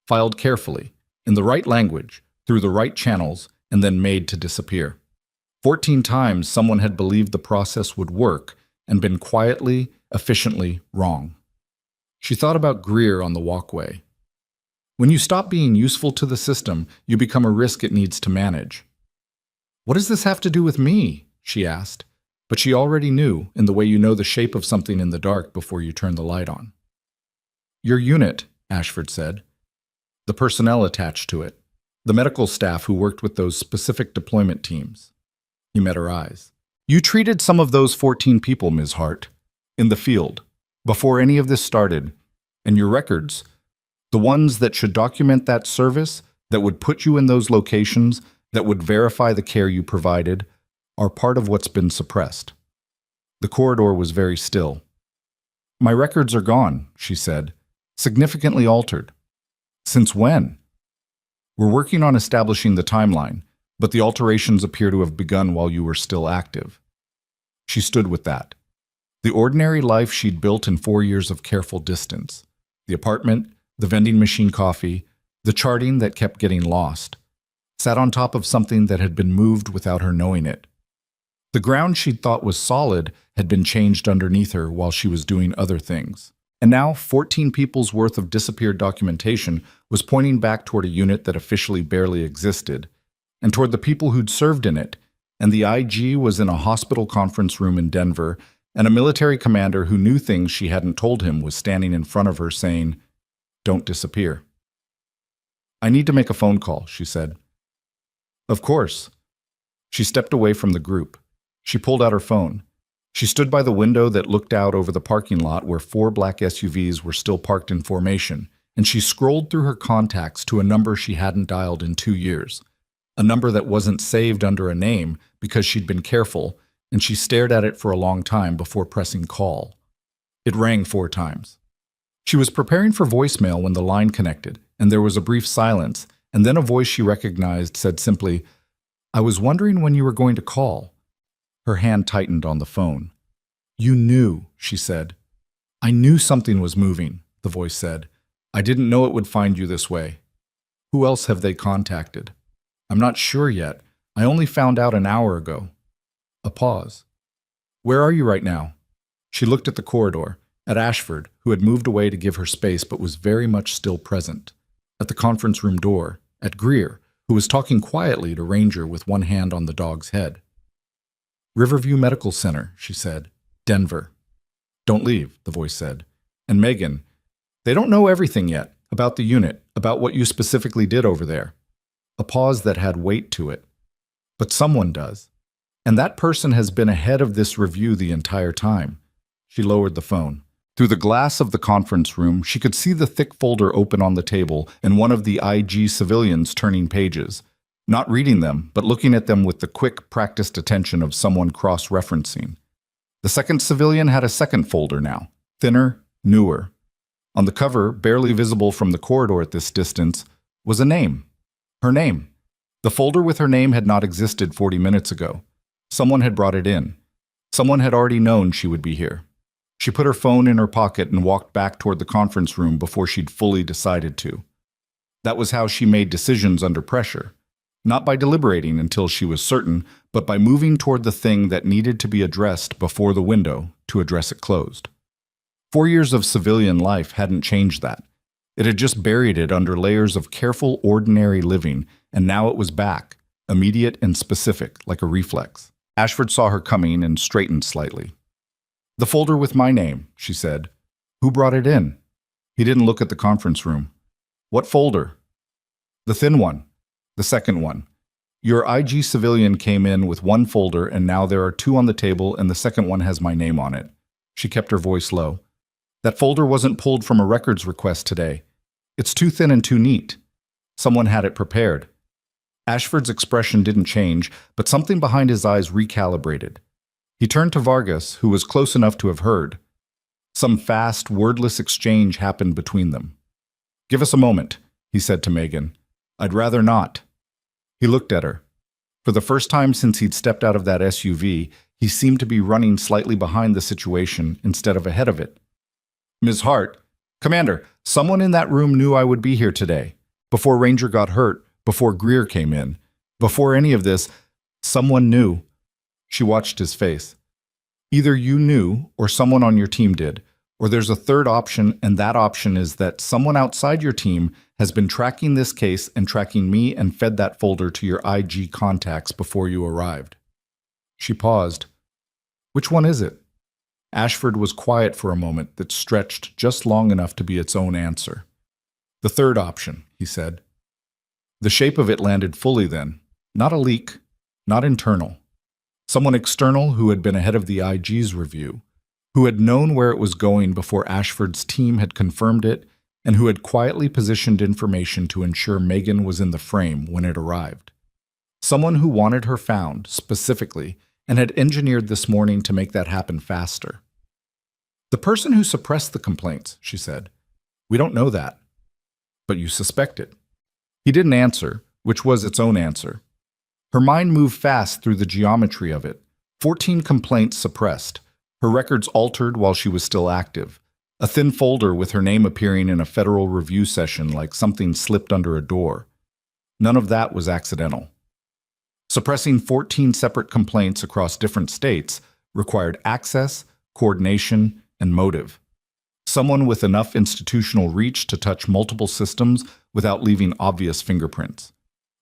Filed carefully, in the right language, through the right channels, and then made to disappear. 14 times someone had believed the process would work and been quietly, efficiently wrong. She thought about Greer on the walkway. When you stop being useful to the system, you become a risk it needs to manage. "What does this have to do with me?" she asked, but she already knew, in the way you know the shape of something in the dark before you turn the light on. "Your unit," Ashford said. "The personnel attached to it. The medical staff who worked with those specific deployment teams." He met her eyes. "You treated some of those 14 people, Ms. Hart. In the field. Before any of this started, and your records, the ones that should document that service, that would put you in those locations, that would verify the care you provided, are part of what's been suppressed. The corridor was very still. My records are gone, she said, significantly altered. Since when? We're working on establishing the timeline, but the alterations appear to have begun while you were still active. She stood with that. The ordinary life she'd built in 4 years of careful distance. The apartment, the vending machine coffee, the charting that kept getting lost, sat on top of something that had been moved without her knowing it. The ground she'd thought was solid had been changed underneath her while she was doing other things. And now 14 people's worth of disappeared documentation was pointing back toward a unit that officially barely existed, and toward the people who'd served in it, and the IG was in a hospital conference room in Denver, and a military commander who knew things she hadn't told him was standing in front of her saying, "Don't disappear." "I need to make a phone call," she said. "Of course." She stepped away from the group. She pulled out her phone. She stood by the window that looked out over the parking lot where 4 black SUVs were still parked in formation, and she scrolled through her contacts to a number she hadn't dialed in 2 years, a number that wasn't saved under a name because she'd been careful, and she stared at it for a long time before pressing call. It rang 4 times. She was preparing for voicemail when the line connected, and there was a brief silence, and then a voice she recognized said simply, "I was wondering when you were going to call." Her hand tightened on the phone. "You knew," she said. "I knew something was moving," the voice said. "I didn't know it would find you this way." "Who else have they contacted?" "I'm not sure yet. I only found out an hour ago." A pause. "Where are you right now?" She looked at the corridor, at Ashford, who had moved away to give her space but was very much still present, at the conference room door, at Greer, who was talking quietly to Ranger with one hand on the dog's head. "Riverview Medical Center," she said. "Denver." "Don't leave," the voice said. "And Megan, they don't know everything yet, about the unit, about what you specifically did over there." A pause that had weight to it. "But someone does. And that person has been ahead of this review the entire time." She lowered the phone. Through the glass of the conference room, she could see the thick folder open on the table and one of the IG civilians turning pages, not reading them, but looking at them with the quick, practiced attention of someone cross-referencing. The second civilian had a second folder now, thinner, newer. On the cover, barely visible from the corridor at this distance, was a name. Her name. The folder with her name had not existed 40 minutes ago. Someone had brought it in. Someone had already known she would be here. She put her phone in her pocket and walked back toward the conference room before she'd fully decided to. That was how she made decisions under pressure. Not by deliberating until she was certain, but by moving toward the thing that needed to be addressed before the window to address it closed. 4 years of civilian life hadn't changed that. It had just buried it under layers of careful, ordinary living, and now it was back, immediate and specific, like a reflex. Ashford saw her coming and straightened slightly. "The folder with my name," she said. "Who brought it in?" He didn't look at the conference room. "What folder?" "The thin one. The second one. Your IG civilian came in with one folder and now there are 2 on the table and the second one has my name on it." She kept her voice low. "That folder wasn't pulled from a records request today. It's too thin and too neat. Someone had it prepared." Ashford's expression didn't change, but something behind his eyes recalibrated. He turned to Vargas, who was close enough to have heard. Some fast, wordless exchange happened between them. "Give us a moment," he said to Megan. "I'd rather not." He looked at her. For the first time since he'd stepped out of that SUV, he seemed to be running slightly behind the situation instead of ahead of it. "Ms. Hart, Commander, someone in that room knew I would be here today. Before Ranger got hurt, before Greer came in, before any of this, someone knew." She watched his face. "Either you knew or someone on your team did, or there's a third option, and that option is that someone outside your team has been tracking this case and tracking me and fed that folder to your IG contacts before you arrived." She paused. "Which one is it?" Ashford was quiet for a moment that stretched just long enough to be its own answer. "The third option," he said. The shape of it landed fully then. Not a leak, not internal. Someone external who had been ahead of the IG's review. who had known where it was going before Ashford's team had confirmed it, and who had quietly positioned information to ensure Megan was in the frame when it arrived. Someone who wanted her found, specifically, and had engineered this morning to make that happen faster. The person who suppressed the complaints, she said. We don't know that. But you suspect it. He didn't answer, which was its own answer. Her mind moved fast through the geometry of it. 14 complaints suppressed, her records altered while she was still active, a thin folder with her name appearing in a federal review session like something slipped under a door. None of that was accidental. Suppressing 14 separate complaints across different states required access, coordination, and motive. Someone with enough institutional reach to touch multiple systems without leaving obvious fingerprints.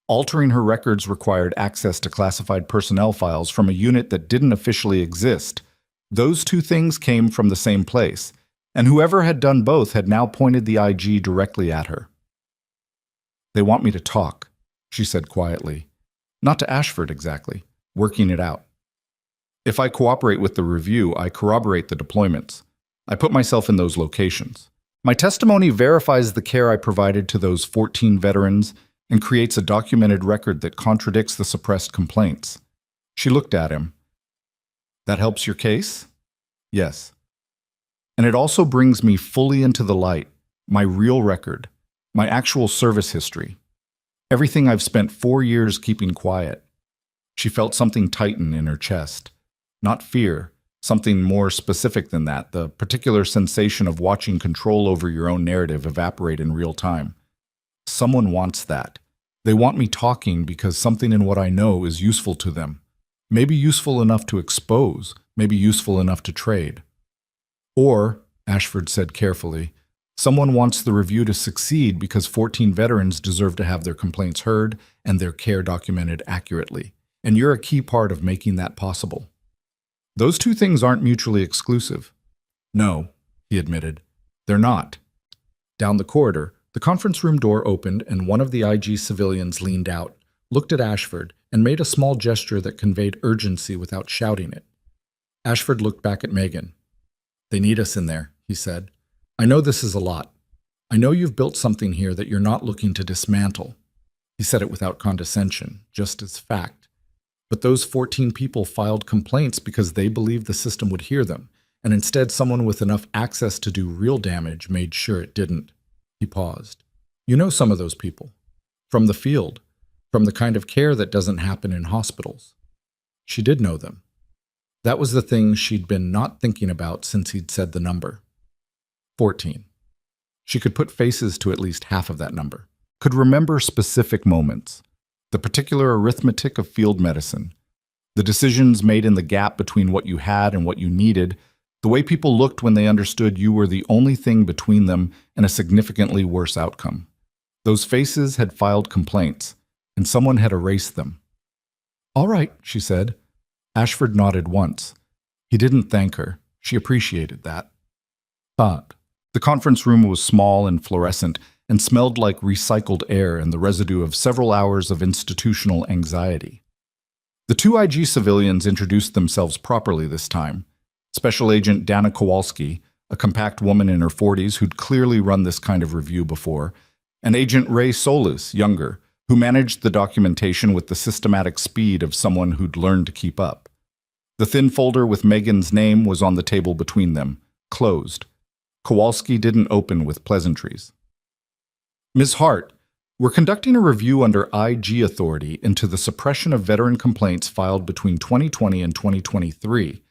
Altering her records required access to classified personnel files from a unit that didn't officially exist. Those two things came from the same place, and whoever had done both had now pointed the IG directly at her. They want me to talk, she said quietly. Not to Ashford exactly, working it out. If I cooperate with the review, I corroborate the deployments. I put myself in those locations. My testimony verifies the care I provided to those 14 veterans and creates a documented record that contradicts the suppressed complaints. She looked at him. That helps your case? Yes. And it also brings me fully into the light, my real record, my actual service history. Everything I've spent 4 years keeping quiet. She felt something tighten in her chest. Not fear, something more specific than that, the particular sensation of watching control over your own narrative evaporate in real time. Someone wants that. They want me talking because something in what I know is useful to them. Maybe useful enough to expose, maybe useful enough to trade. Or, Ashford said carefully, someone wants the review to succeed because 14 veterans deserve to have their complaints heard and their care documented accurately, and you're a key part of making that possible. Those two things aren't mutually exclusive. No, he admitted. They're not. Down the corridor, the conference room door opened and one of the IG civilians leaned out, looked at Ashford, and made a small gesture that conveyed urgency without shouting it. Ashford looked back at Megan. They need us in there, he said. I know this is a lot. I know you've built something here that you're not looking to dismantle. He said it without condescension, just as fact. But those 14 people filed complaints because they believed the system would hear them, and instead someone with enough access to do real damage made sure it didn't. He paused. You know some of those people. From the field. From the kind of care that doesn't happen in hospitals. She did know them. That was the thing she'd been not thinking about since he'd said the number. 14. She could put faces to at least half of that number. Could remember specific moments. The particular arithmetic of field medicine. The decisions made in the gap between what you had and what you needed. The way people looked when they understood you were the only thing between them and a significantly worse outcome. Those faces had filed complaints, and someone had erased them. All right, she said. Ashford nodded once. He didn't thank her. She appreciated that. But the conference room was small and fluorescent and smelled like recycled air and the residue of several hours of institutional anxiety. The two IG civilians introduced themselves properly this time. Special Agent Dana Kowalski, a compact woman in her 40s who'd clearly run this kind of review before, and Agent Ray Solis, younger, who managed the documentation with the systematic speed of someone who'd learned to keep up. The thin folder with Megan's name was on the table between them, closed. Kowalski didn't open with pleasantries. Ms. Hart, we're conducting a review under IG authority into the suppression of veteran complaints filed between 2020 and 2023.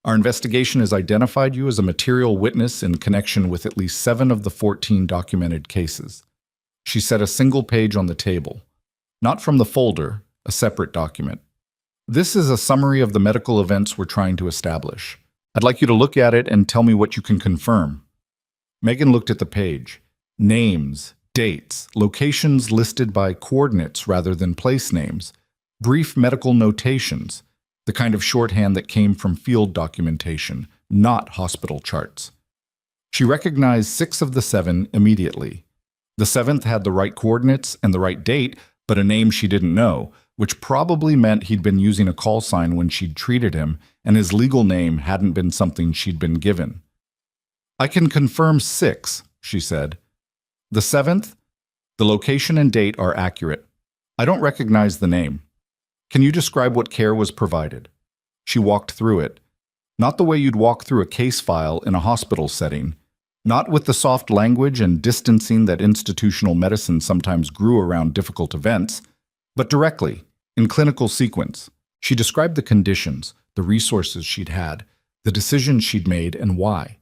Our investigation has identified you as a material witness in connection with at least 7 of the 14 documented cases. She set a single page on the table. Not from the folder, a separate document. This is a summary of the medical events we're trying to establish. I'd like you to look at it and tell me what you can confirm. Megan looked at the page. Names, dates, locations listed by coordinates rather than place names, brief medical notations, the kind of shorthand that came from field documentation, not hospital charts. She recognized 6 of the 7 immediately. The 7th had the right coordinates and the right date, but a name she didn't know, which probably meant he'd been using a call sign when she'd treated him, and his legal name hadn't been something she'd been given. "I can confirm 6, she said. "The 7th? The location and date are accurate. I don't recognize the name. Can you describe what care was provided?" She walked through it. Not the way you'd walk through a case file in a hospital setting. Not with the soft language and distancing that institutional medicine sometimes grew around difficult events, but directly, in clinical sequence. She described the conditions, the resources she'd had, the decisions she'd made, and why.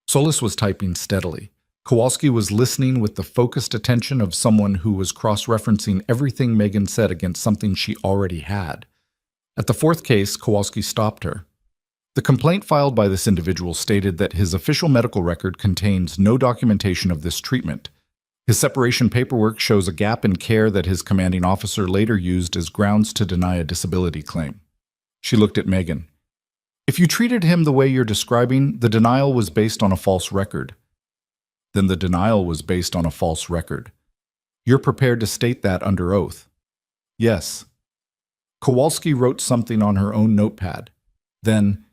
Solis was typing steadily. Kowalski was listening with the focused attention of someone who was cross-referencing everything Megan said against something she already had. At the 4th case, Kowalski stopped her. The complaint filed by this individual stated that his official medical record contains no documentation of this treatment. His separation paperwork shows a gap in care that his commanding officer later used as grounds to deny a disability claim. She looked at Megan. "If you treated him the way you're describing, the denial was based on a false record." "Then the denial was based on a false record. You're prepared to state that under oath?" "Yes." Kowalski wrote something on her own notepad. Then,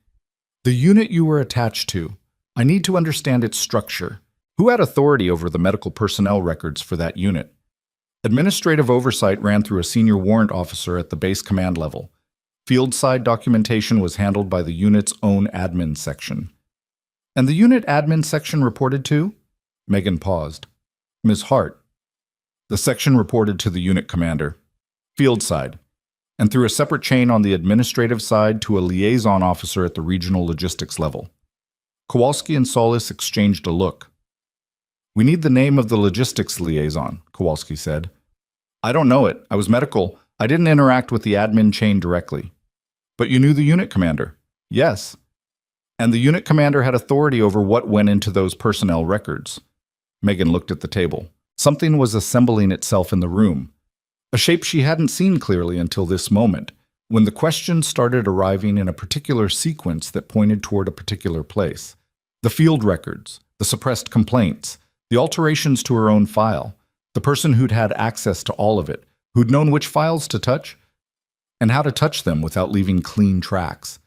"The unit you were attached to, I need to understand its structure. Who had authority over the medical personnel records for that unit?" "Administrative oversight ran through a senior warrant officer at the base command level. Field-side documentation was handled by the unit's own admin section." "And the unit admin section reported to?" Megan paused. "Ms. Hart." "The section reported to the unit commander. Field-side. And through a separate chain on the administrative side to a liaison officer at the regional logistics level." Kowalski and Solis exchanged a look. "We need the name of the logistics liaison," Kowalski said. "I don't know it. I was medical. I didn't interact with the admin chain directly." "But you knew the unit commander?" "Yes." "And the unit commander had authority over what went into those personnel records." Megan looked at the table. Something was assembling itself in the room. A shape she hadn't seen clearly until this moment, when the questions started arriving in a particular sequence that pointed toward a particular place. The field records, the suppressed complaints, the alterations to her own file, the person who'd had access to all of it, who'd known which files to touch, and how to touch them without leaving clean tracks.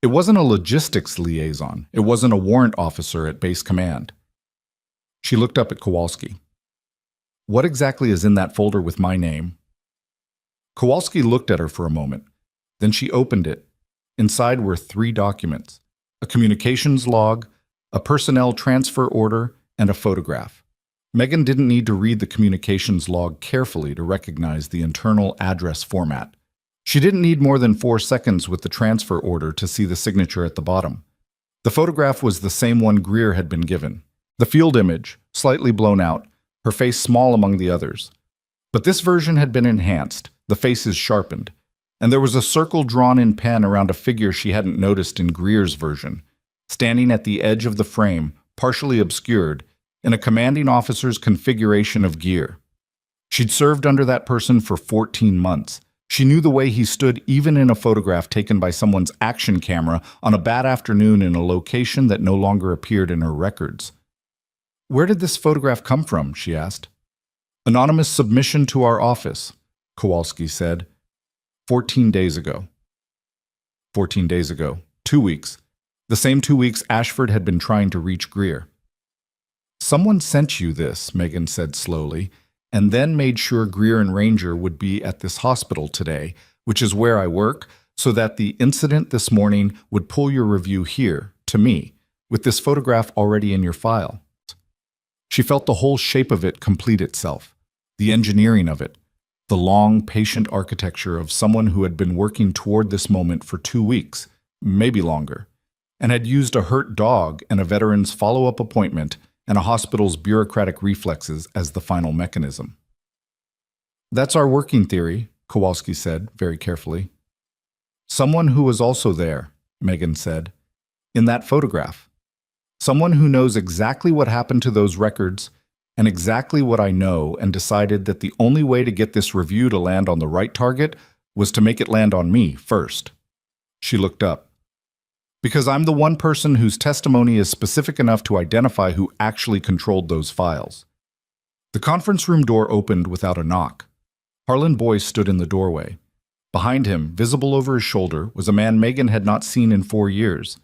It wasn't a logistics liaison. It wasn't a warrant officer at base command. She looked up at Kowalski. "What exactly is in that folder with my name?" Kowalski looked at her for a moment. Then she opened it. Inside were 3 documents: a communications log, a personnel transfer order, and a photograph. Megan didn't need to read the communications log carefully to recognize the internal address format. She didn't need more than 4 seconds with the transfer order to see the signature at the bottom. The photograph was the same one Greer had been given. The field image, slightly blown out, her face small among the others. But this version had been enhanced, the faces sharpened, and there was a circle drawn in pen around a figure she hadn't noticed in Greer's version, standing at the edge of the frame, partially obscured, in a commanding officer's configuration of gear. She'd served under that person for 14 months. She knew the way he stood even in a photograph taken by someone's action camera on a bad afternoon in a location that no longer appeared in her records. "Where did this photograph come from?" she asked. "Anonymous submission to our office," Kowalski said. 14 days ago. 14 days ago. 2 weeks. The same 2 weeks Ashford had been trying to reach Greer. "Someone sent you this," Megan said slowly, "and then made sure Greer and Ranger would be at this hospital today, which is where I work, so that the incident this morning would pull your review here, to me, with this photograph already in your file." She felt the whole shape of it complete itself, the engineering of it, the long, patient architecture of someone who had been working toward this moment for 2 weeks, maybe longer, and had used a hurt dog and a veteran's follow-up appointment and a hospital's bureaucratic reflexes as the final mechanism. "That's our working theory," Kowalski said, very carefully. "Someone who was also there," Megan said, "in that photograph. Someone who knows exactly what happened to those records and exactly what I know, and decided that the only way to get this review to land on the right target was to make it land on me first." She looked up. "Because I'm the one person whose testimony is specific enough to identify who actually controlled those files." The conference room door opened without a knock. Harlan Boyce stood in the doorway. Behind him, visible over his shoulder, was a man Megan had not seen in 4 years.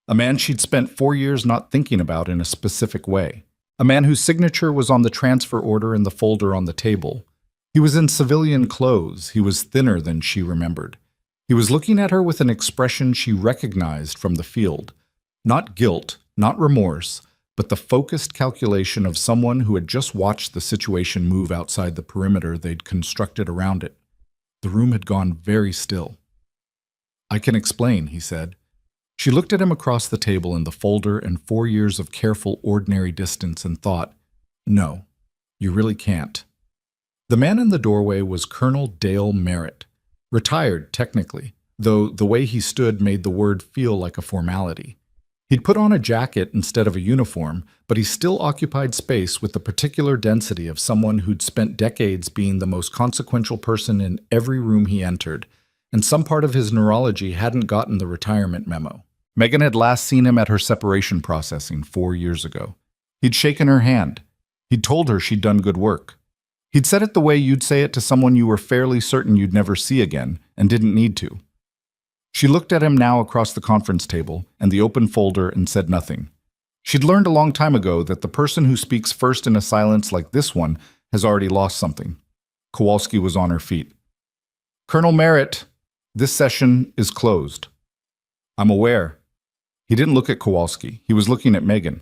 A man she'd spent 4 years not thinking about in a specific way. A man whose signature was on the transfer order in the folder on the table. He was in civilian clothes. He was thinner than she remembered. He was looking at her with an expression she recognized from the field. Not guilt, not remorse, but the focused calculation of someone who had just watched the situation move outside the perimeter they'd constructed around it. The room had gone very still. "I can explain," he said. She looked at him across the table in the folder and 4 years of careful, ordinary distance and thought, "No, you really can't." The man in the doorway was Colonel Dale Merritt, retired technically, though the way he stood made the word feel like a formality. He'd put on a jacket instead of a uniform, but he still occupied space with the particular density of someone who'd spent decades being the most consequential person in every room he entered, and some part of his neurology hadn't gotten the retirement memo. Megan had last seen him at her separation processing 4 years ago. He'd shaken her hand. He'd told her she'd done good work. He'd said it the way you'd say it to someone you were fairly certain you'd never see again and didn't need to. She looked at him now across the conference table and the open folder and said nothing. She'd learned a long time ago that the person who speaks first in a silence like this one has already lost something. Kowalski was on her feet. "Colonel Merritt, this session is closed." "I'm aware." He didn't look at Kowalski. He was looking at Megan.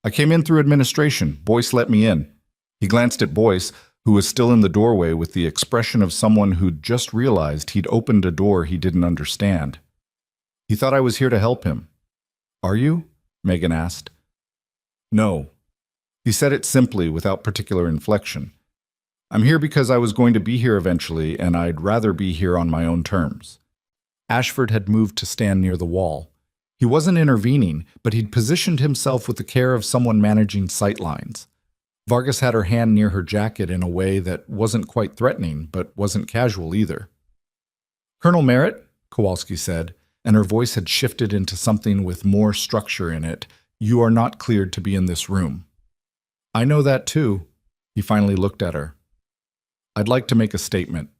"I came in through administration. Boyce let me in." He glanced at Boyce, who was still in the doorway with the expression of someone who'd just realized he'd opened a door he didn't understand. "He thought I was here to help him." "Are you?" Megan asked. "No." He said it simply, without particular inflection. "I'm here because I was going to be here eventually, and I'd rather be here on my own terms." Ashford had moved to stand near the wall. He wasn't intervening, but he'd positioned himself with the care of someone managing sightlines. Vargas had her hand near her jacket in a way that wasn't quite threatening, but wasn't casual either. "Colonel Merritt," Kowalski said, and her voice had shifted into something with more structure in it, "you are not cleared to be in this room." "I know that too." He finally looked at her. "I'd like to make a statement."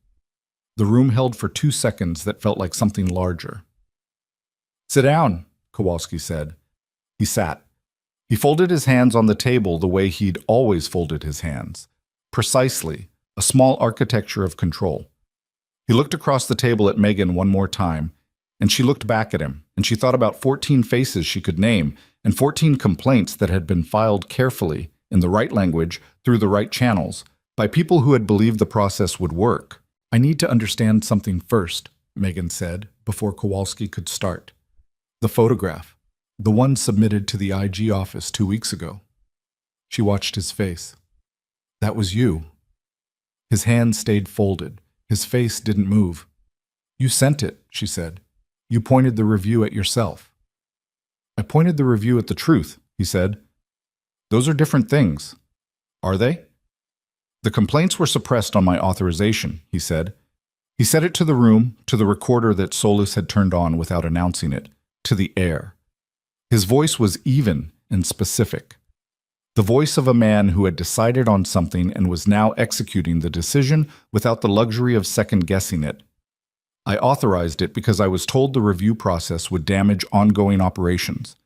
The room held for 2 seconds that felt like something larger. "Sit down," Kowalski said. He sat. He folded his hands on the table the way he'd always folded his hands. Precisely, a small architecture of control. He looked across the table at Megan one more time, and she looked back at him, and she thought about 14 faces she could name, and 14 complaints that had been filed carefully, in the right language, through the right channels, by people who had believed the process would work. "I need to understand something first," Megan said, before Kowalski could start. "The photograph. The one submitted to the IG office 2 weeks ago." She watched his face. "That was you." His hands stayed folded. His face didn't move. "You sent it," she said. "You pointed the review at yourself." "I pointed the review at the truth," he said. "Those are different things." "Are they?" "The complaints were suppressed on my authorization," he said. He said it to the room, to the recorder that Solus had turned on without announcing it, to the air. His voice was even and specific. The voice of a man who had decided on something and was now executing the decision without the luxury of second-guessing it. "I authorized it because I was told the review process would damage ongoing operations,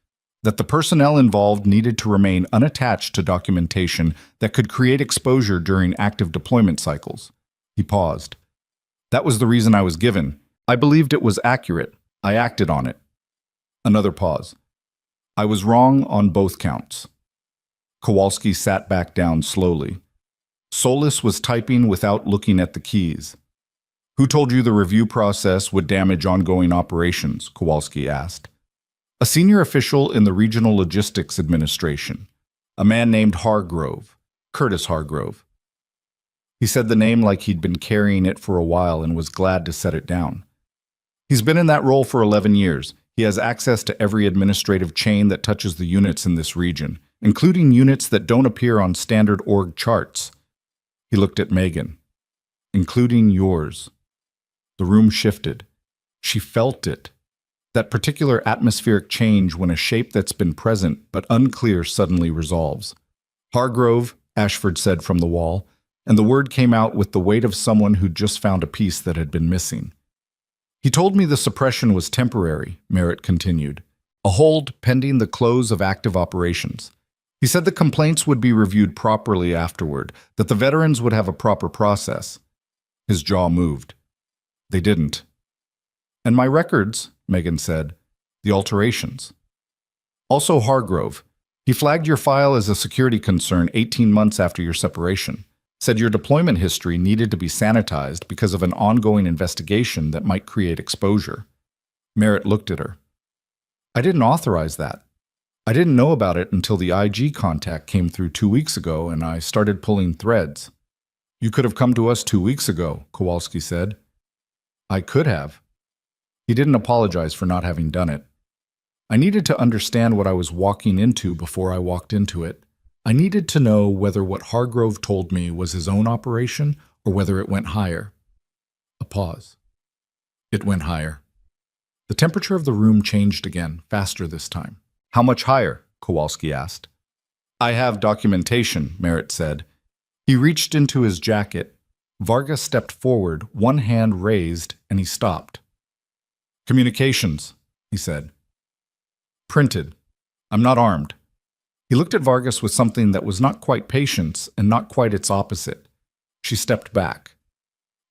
that the personnel involved needed to remain unattached to documentation that could create exposure during active deployment cycles." He paused. "That was the reason I was given. I believed it was accurate. I acted on it." Another pause. "I was wrong on both counts." Kowalski sat back down slowly. Solus was typing without looking at the keys. "Who told you the review process would damage ongoing operations?" Kowalski asked. "A senior official in the Regional Logistics Administration, a man named Hargrove, Curtis Hargrove." He said the name like he'd been carrying it for a while and was glad to set it down. "He's been in that role for 11 years. He has access to every administrative chain that touches the units in this region, including units that don't appear on standard org charts." He looked at Megan. "Including yours." The room shifted. She felt it. That particular atmospheric change when a shape that's been present but unclear suddenly resolves. "Hargrove," Ashford said from the wall, and the word came out with the weight of someone who'd just found a piece that had been missing. He told me the suppression was temporary, Merritt continued. A hold pending the close of active operations. He said the complaints would be reviewed properly afterward, that the veterans would have a proper process. His jaw moved. They didn't. And my records, Megan said, the alterations. Also Hargrove. He flagged your file as a security concern 18 months after your separation. Said your deployment history needed to be sanitized because of an ongoing investigation that might create exposure. Merritt looked at her. I didn't authorize that. I didn't know about it until the IG contact came through 2 weeks ago and I started pulling threads. You could have come to us 2 weeks ago, Kowalski said. I could have. He didn't apologize for not having done it. I needed to understand what I was walking into before I walked into it. I needed to know whether what Hargrove told me was his own operation or whether it went higher. A pause. It went higher. The temperature of the room changed again, faster this time. How much higher? Kowalski asked. I have documentation, Merritt said. He reached into his jacket. Vargas stepped forward, one hand raised, and he stopped. Communications, he said. Printed. I'm not armed. He looked at Vargas with something that was not quite patience and not quite its opposite. She stepped back.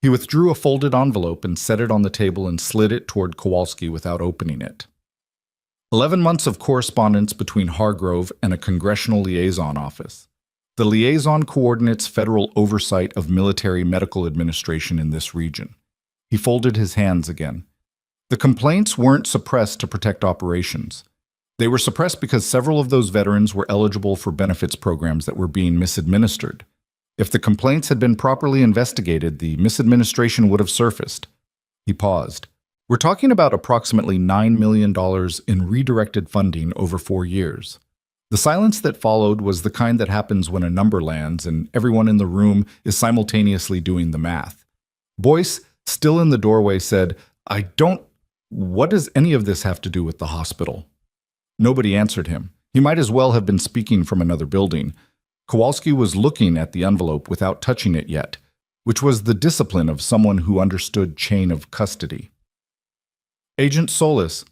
He withdrew a folded envelope and set it on the table and slid it toward Kowalski without opening it. 11 months of correspondence between Hargrove and a congressional liaison office. The liaison coordinates federal oversight of military medical administration in this region. He folded his hands again. The complaints weren't suppressed to protect operations. They were suppressed because several of those veterans were eligible for benefits programs that were being misadministered. If the complaints had been properly investigated, the misadministration would have surfaced. He paused. We're talking about approximately $9 million in redirected funding over 4 years. The silence that followed was the kind that happens when a number lands and everyone in the room is simultaneously doing the math. Boyce, still in the doorway, said, What does any of this have to do with the hospital? Nobody answered him. He might as well have been speaking from another building. Kowalski was looking at the envelope without touching it yet, which was the discipline of someone who understood chain of custody. Agent Solis,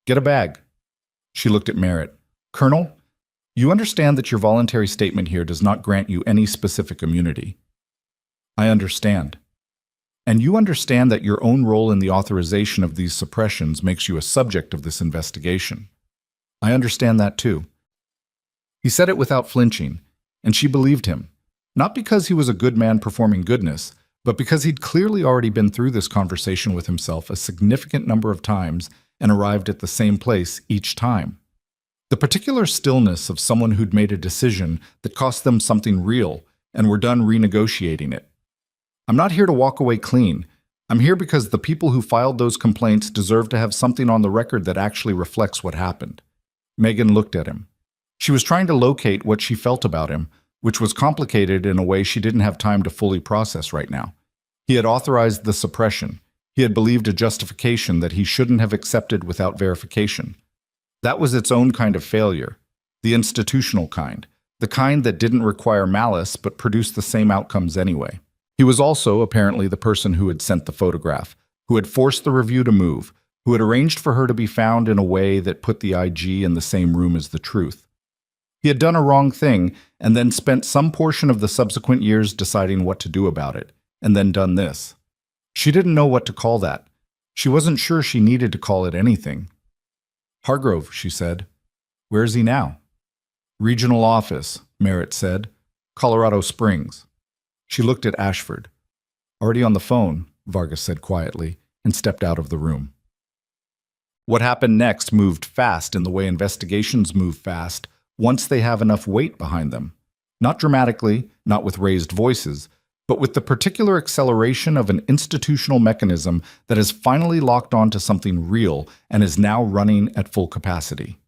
get a bag. She looked at Merritt. Colonel, you understand that your voluntary statement here does not grant you any specific immunity. I understand. And you understand that your own role in the authorization of these suppressions makes you a subject of this investigation. I understand that too. He said it without flinching, and she believed him, not because he was a good man performing goodness, but because he'd clearly already been through this conversation with himself a significant number of times and arrived at the same place each time. The particular stillness of someone who'd made a decision that cost them something real and were done renegotiating it. I'm not here to walk away clean. I'm here because the people who filed those complaints deserve to have something on the record that actually reflects what happened. Megan looked at him. She was trying to locate what she felt about him, which was complicated in a way she didn't have time to fully process right now. He had authorized the suppression. He had believed a justification that he shouldn't have accepted without verification. That was its own kind of failure, the institutional kind, the kind that didn't require malice but produced the same outcomes anyway. He was also, apparently, the person who had sent the photograph, who had forced the review to move, who had arranged for her to be found in a way that put the IG in the same room as the truth. He had done a wrong thing and then spent some portion of the subsequent years deciding what to do about it, and then done this. She didn't know what to call that. She wasn't sure she needed to call it anything. Hargrove, she said. Where is he now? Regional office, Merritt said. Colorado Springs. She looked at Ashford. Already on the phone, Vargas said quietly, and stepped out of the room. What happened next moved fast in the way investigations move fast once they have enough weight behind them. Not dramatically, not with raised voices, but with the particular acceleration of an institutional mechanism that has finally locked onto something real and is now running at full capacity.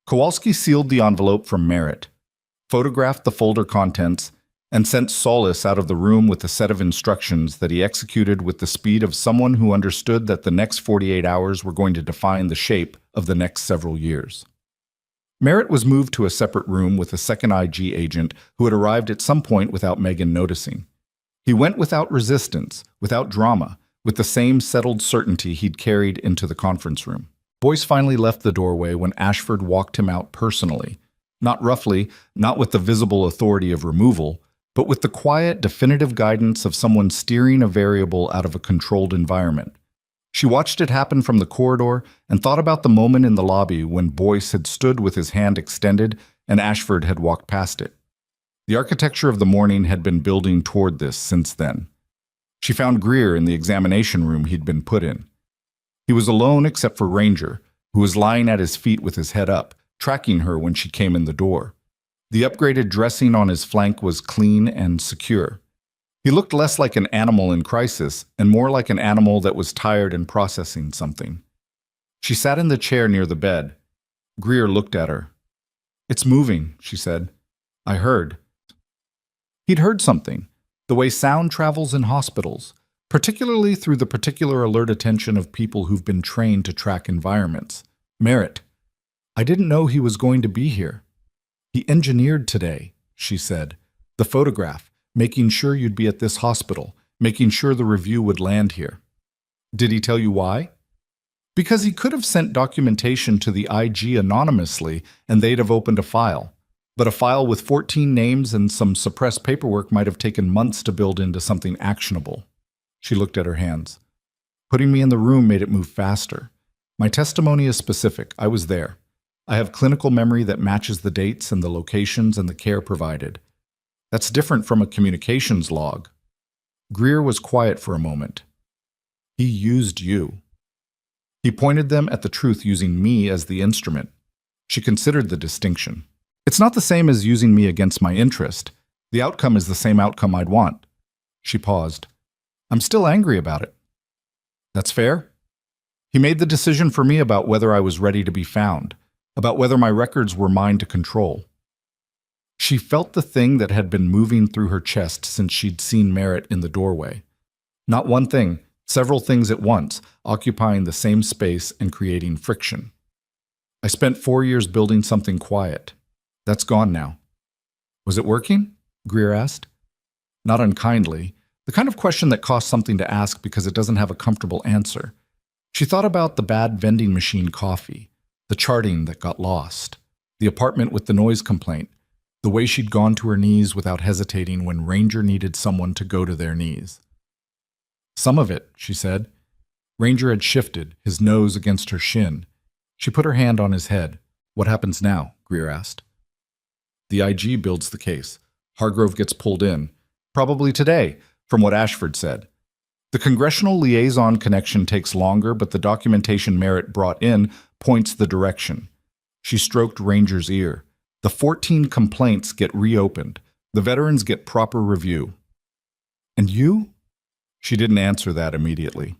Kowalski sealed the envelope from Merritt, photographed the folder contents, and sent Solis out of the room with a set of instructions that he executed with the speed of someone who understood that the next 48 hours were going to define the shape of the next several years. Merritt was moved to a separate room with a second IG agent who had arrived at some point without Megan noticing. He went without resistance, without drama, with the same settled certainty he'd carried into the conference room. Boyce finally left the doorway when Ashford walked him out personally. Not roughly, not with the visible authority of removal, but with the quiet, definitive guidance of someone steering a variable out of a controlled environment. She watched it happen from the corridor and thought about the moment in the lobby when Boyce had stood with his hand extended and Ashford had walked past it. The architecture of the morning had been building toward this since then. She found Greer in the examination room he'd been put in. He was alone except for Ranger, who was lying at his feet with his head up, tracking her when she came in the door. The upgraded dressing on his flank was clean and secure. He looked less like an animal in crisis and more like an animal that was tired and processing something. She sat in the chair near the bed. Greer looked at her. "It's moving," she said. "I heard." He'd heard something, the way sound travels in hospitals, particularly through the particular alert attention of people who've been trained to track environments. "Merritt, I didn't know he was going to be here. He engineered today," she said. "The photograph, making sure you'd be at this hospital, making sure the review would land here." "Did he tell you why?" "Because he could have sent documentation to the IG anonymously and they'd have opened a file. But a file with 14 names and some suppressed paperwork might have taken months to build into something actionable." She looked at her hands. "Putting me in the room made it move faster. My testimony is specific. I was there. I have clinical memory that matches the dates and the locations and the care provided. That's different from a communications log." Greer was quiet for a moment. "He used you." He pointed them at the truth using me as the instrument. She considered the distinction. "It's not the same as using me against my interest. The outcome is the same outcome I'd want." She paused. "I'm still angry about it." "That's fair." "He made the decision for me about whether I was ready to be found, about whether my records were mine to control." She felt the thing that had been moving through her chest since she'd seen Merritt in the doorway. Not one thing, several things at once, occupying the same space and creating friction. "I spent 4 years building something quiet. That's gone now." "Was it working?" Greer asked. Not unkindly, the kind of question that costs something to ask because it doesn't have a comfortable answer. She thought about the bad vending machine coffee, the charting that got lost, the apartment with the noise complaint, the way she'd gone to her knees without hesitating when Ranger needed someone to go to their knees. "Some of it," she said. Ranger had shifted, his nose against her shin. She put her hand on his head. "What happens now?" Greer asked. "The IG builds the case. Hargrove gets pulled in. Probably today, from what Ashford said. The congressional liaison connection takes longer, but the documentation Merritt brought in points the direction." She stroked Ranger's ear. "The 14 complaints get reopened. The veterans get proper review." "And you?" She didn't answer that immediately.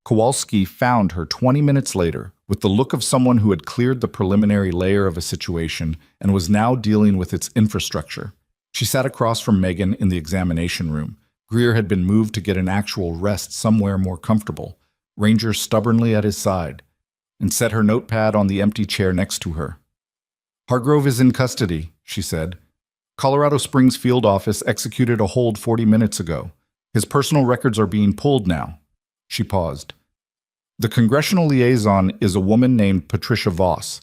Kowalski found her 20 minutes later with the look of someone who had cleared the preliminary layer of a situation and was now dealing with its infrastructure. She sat across from Megan in the examination room. Greer had been moved to get an actual rest somewhere more comfortable, Ranger stubbornly at his side, and set her notepad on the empty chair next to her. "Hargrove is in custody," she said. "Colorado Springs field office executed a hold 40 minutes ago. His personal records are being pulled now." She paused. "The congressional liaison is a woman named Patricia Voss.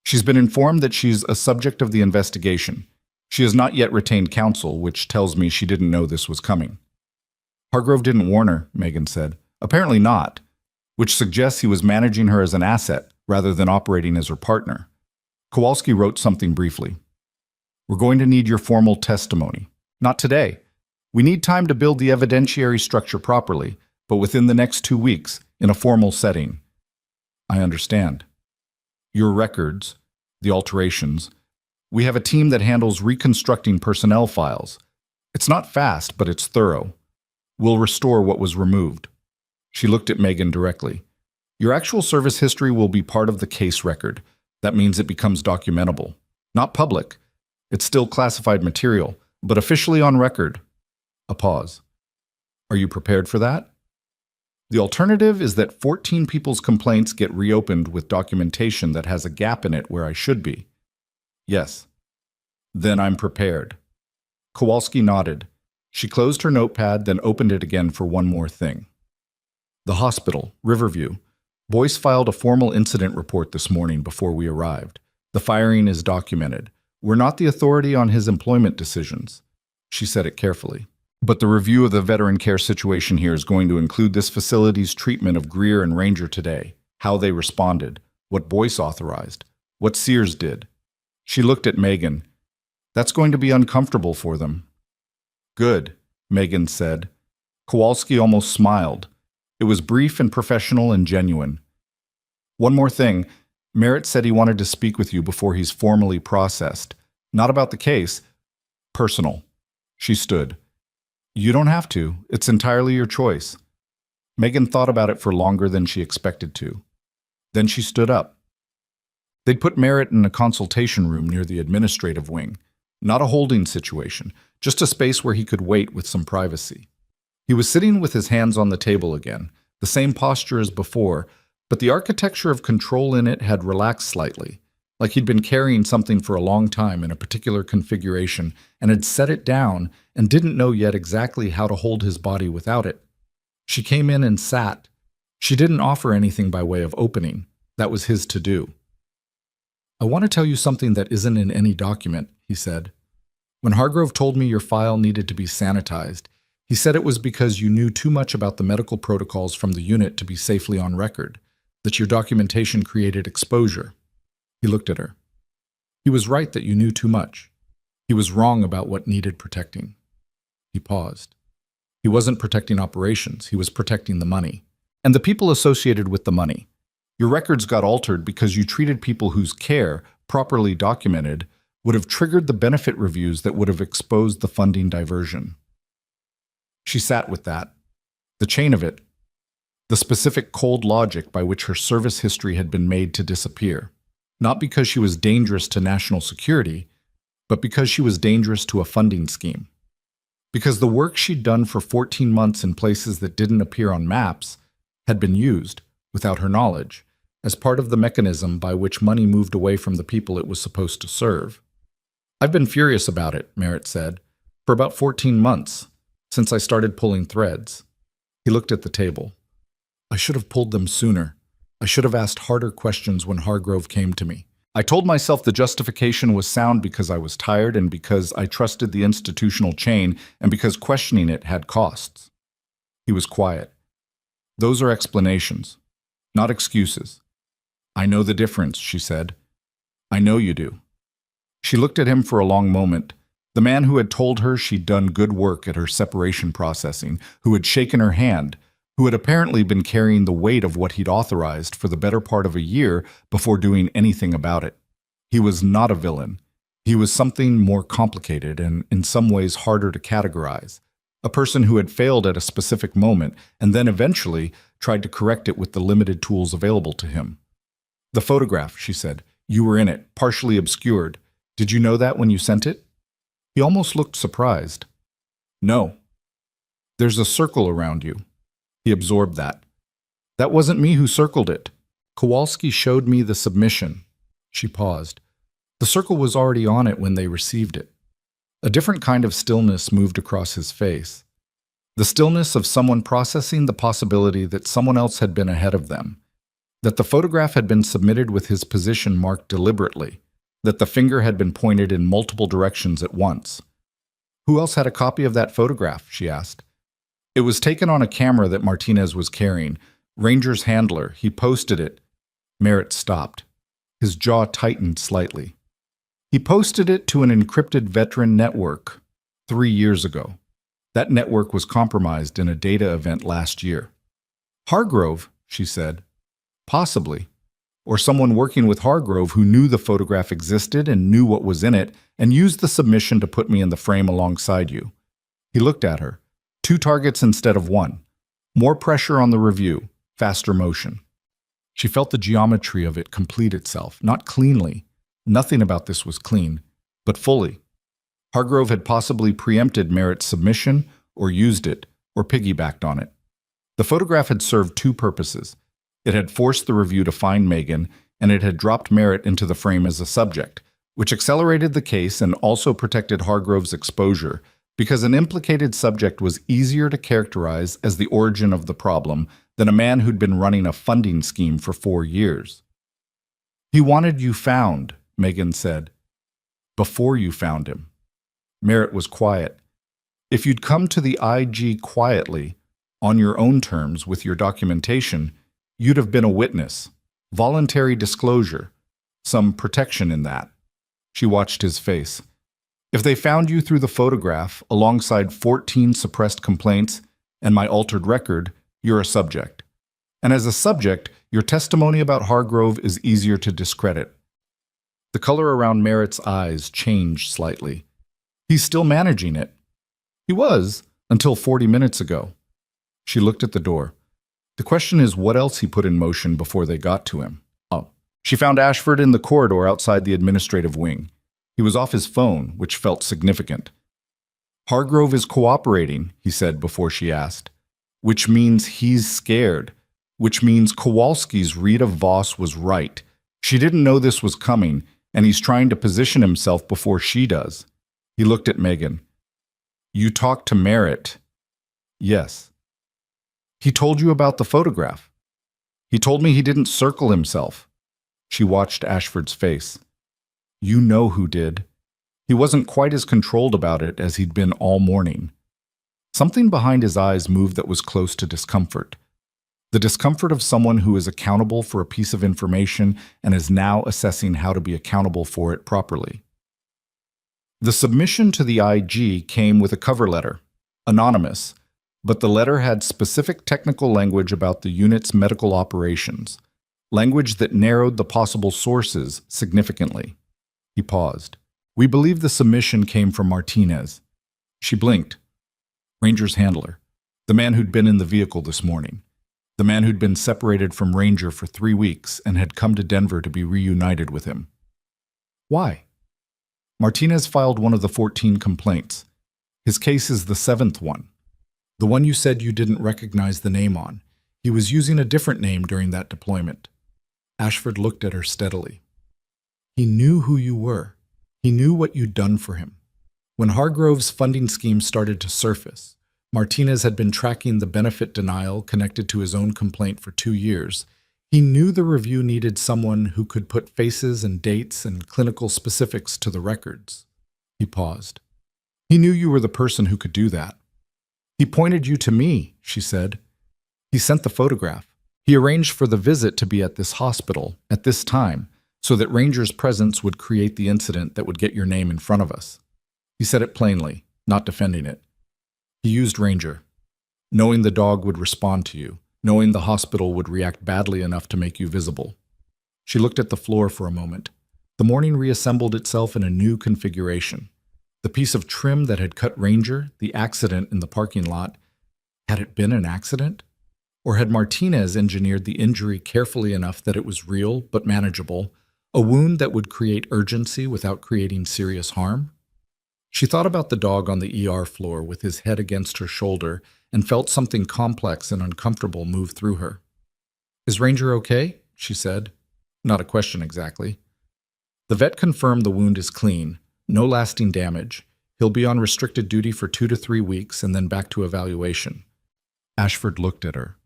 She's been informed that she's a subject of the investigation. She has not yet retained counsel, which tells me she didn't know this was coming." "Hargrove didn't warn her," Megan said. "Apparently not, which suggests he was managing her as an asset rather than operating as her partner." Kowalski wrote something briefly. "We're going to need your formal testimony. Not today. We need time to build the evidentiary structure properly, but within the next 2 weeks, in a formal setting." "I understand." "Your records, the alterations. We have a team that handles reconstructing personnel files. It's not fast, but it's thorough. We'll restore what was removed." She looked at Megan directly. "Your actual service history will be part of the case record. That means it becomes documentable. Not public. It's still classified material, but officially on record." A pause. "Are you prepared for that?" "The alternative is that 14 people's complaints get reopened with documentation that has a gap in it where I should be." "Yes." "Then I'm prepared." Kowalski nodded. She closed her notepad, then opened it again for one more thing. The hospital, Riverview. Boyce filed a formal incident report this morning before we arrived. The firing is documented. We're not the authority on his employment decisions. She said it carefully. But the review of the veteran care situation here is going to include this facility's treatment of Greer and Ranger today, how they responded, what Boyce authorized, what Sears did. She looked at Megan. That's going to be uncomfortable for them. Good, Megan said. Kowalski almost smiled. It was brief and professional and genuine. One more thing. Merritt said he wanted to speak with you before he's formally processed. Not about the case. Personal. She stood. You don't have to. It's entirely your choice. Megan thought about it for longer than she expected to. Then she stood up. They'd put Merritt in a consultation room near the administrative wing. Not a holding situation, just a space where he could wait with some privacy. He was sitting with his hands on the table again, the same posture as before, but the architecture of control in it had relaxed slightly, like he'd been carrying something for a long time in a particular configuration and had set it down and didn't know yet exactly how to hold his body without it. She came in and sat. She didn't offer anything by way of opening. That was his to do. I want to tell you something that isn't in any document, he said. When Hargrove told me your file needed to be sanitized, he said it was because you knew too much about the medical protocols from the unit to be safely on record, that your documentation created exposure. He looked at her. He was right that you knew too much. He was wrong about what needed protecting. He paused. He wasn't protecting operations, he was protecting the money. And the people associated with the money. Your records got altered because you treated people whose care, properly documented, would have triggered the benefit reviews that would have exposed the funding diversion. She sat with that. The chain of it. The specific cold logic by which her service history had been made to disappear. Not because she was dangerous to national security, but because she was dangerous to a funding scheme. Because the work she'd done for 14 months in places that didn't appear on maps had been used, without her knowledge, as part of the mechanism by which money moved away from the people it was supposed to serve. I've been furious about it, Merritt said, for about 14 months, since I started pulling threads. He looked at the table. I should have pulled them sooner. I should have asked harder questions when Hargrove came to me. I told myself the justification was sound because I was tired and because I trusted the institutional chain and because questioning it had costs. He was quiet. Those are explanations, not excuses. I know the difference, she said. I know you do. She looked at him for a long moment, the man who had told her she'd done good work at her separation processing, who had shaken her hand, who had apparently been carrying the weight of what he'd authorized for the better part of a year before doing anything about it. He was not a villain. He was something more complicated and in some ways harder to categorize. A person who had failed at a specific moment and then eventually tried to correct it with the limited tools available to him. The photograph, she said. You were in it, partially obscured. Did you know that when you sent it? He almost looked surprised. No. There's a circle around you. He absorbed that. That wasn't me who circled it. Kowalski showed me the submission. She paused. The circle was already on it when they received it. A different kind of stillness moved across his face. The stillness of someone processing the possibility that someone else had been ahead of them. That the photograph had been submitted with his position marked deliberately. That the finger had been pointed in multiple directions at once. Who else had a copy of that photograph? She asked. It was taken on a camera that Martinez was carrying. Ranger's handler. He posted it. Merritt stopped. His jaw tightened slightly. He posted it to an encrypted veteran network 3 years ago. That network was compromised in a data event last year. Hargrove, she said. Possibly. Or someone working with Hargrove who knew the photograph existed and knew what was in it and used the submission to put me in the frame alongside you. He looked at her. 2 targets instead of 1. More pressure on the review, faster motion. She felt the geometry of it complete itself, not cleanly. Nothing about this was clean, but fully. Hargrove had possibly preempted Merritt's submission, or used it, or piggybacked on it. The photograph had served 2 purposes. It had forced the review to find Megan, and it had dropped Merritt into the frame as a subject, which accelerated the case and also protected Hargrove's exposure, Because an implicated subject was easier to characterize as the origin of the problem than a man who'd been running a funding scheme for 4 years. He wanted you found, Megan said. Before you found him. Merritt was quiet. If you'd come to the IG quietly, on your own terms with your documentation, you'd have been a witness. Voluntary disclosure. Some protection in that. She watched his face. If they found you through the photograph, alongside 14 suppressed complaints and my altered record, you're a subject. And as a subject, your testimony about Hargrove is easier to discredit. The color around Merritt's eyes changed slightly. He's still managing it. He was, until 40 minutes ago. She looked at the door. The question is what else he put in motion before they got to him. Oh. She found Ashford in the corridor outside the administrative wing. He was off his phone, which felt significant. Hargrove is cooperating, he said before she asked. Which means he's scared. Which means Kowalski's Rita Voss was right. She didn't know this was coming, and he's trying to position himself before she does. He looked at Megan. You talked to Merritt. Yes. He told you about the photograph. He told me he didn't circle himself. She watched Ashford's face. You know who did. He wasn't quite as controlled about it as he'd been all morning. Something behind his eyes moved that was close to discomfort. The discomfort of someone who is accountable for a piece of information and is now assessing how to be accountable for it properly. The submission to the IG came with a cover letter, anonymous, but the letter had specific technical language about the unit's medical operations, language that narrowed the possible sources significantly. He paused. We believe the submission came from Martinez. She blinked. Ranger's handler, the man who'd been in the vehicle this morning, the man who'd been separated from Ranger for 3 weeks and had come to Denver to be reunited with him. Why? Martinez filed one of the 14 complaints. His case is the 7th one. The one you said you didn't recognize the name on. He was using a different name during that deployment. Ashford looked at her steadily. He knew who you were. He knew what you'd done for him. When Hargrove's funding scheme started to surface, Martinez had been tracking the benefit denial connected to his own complaint for 2 years. He knew the review needed someone who could put faces and dates and clinical specifics to the records. He paused. He knew you were the person who could do that. He pointed you to me, she said. He sent the photograph. He arranged for the visit to be at this hospital, at this time, so that Ranger's presence would create the incident that would get your name in front of us. He said it plainly, not defending it. He used Ranger, knowing the dog would respond to you, knowing the hospital would react badly enough to make you visible. She looked at the floor for a moment. The morning reassembled itself in a new configuration. The piece of trim that had cut Ranger, the accident in the parking lot, had it been an accident? Or had Martinez engineered the injury carefully enough that it was real but manageable, a wound that would create urgency without creating serious harm? She thought about the dog on the ER floor with his head against her shoulder and felt something complex and uncomfortable move through her. Is Ranger okay? She said. Not a question exactly. The vet confirmed the wound is clean, no lasting damage. He'll be on restricted duty for 2 to 3 weeks and then back to evaluation. Ashford looked at her.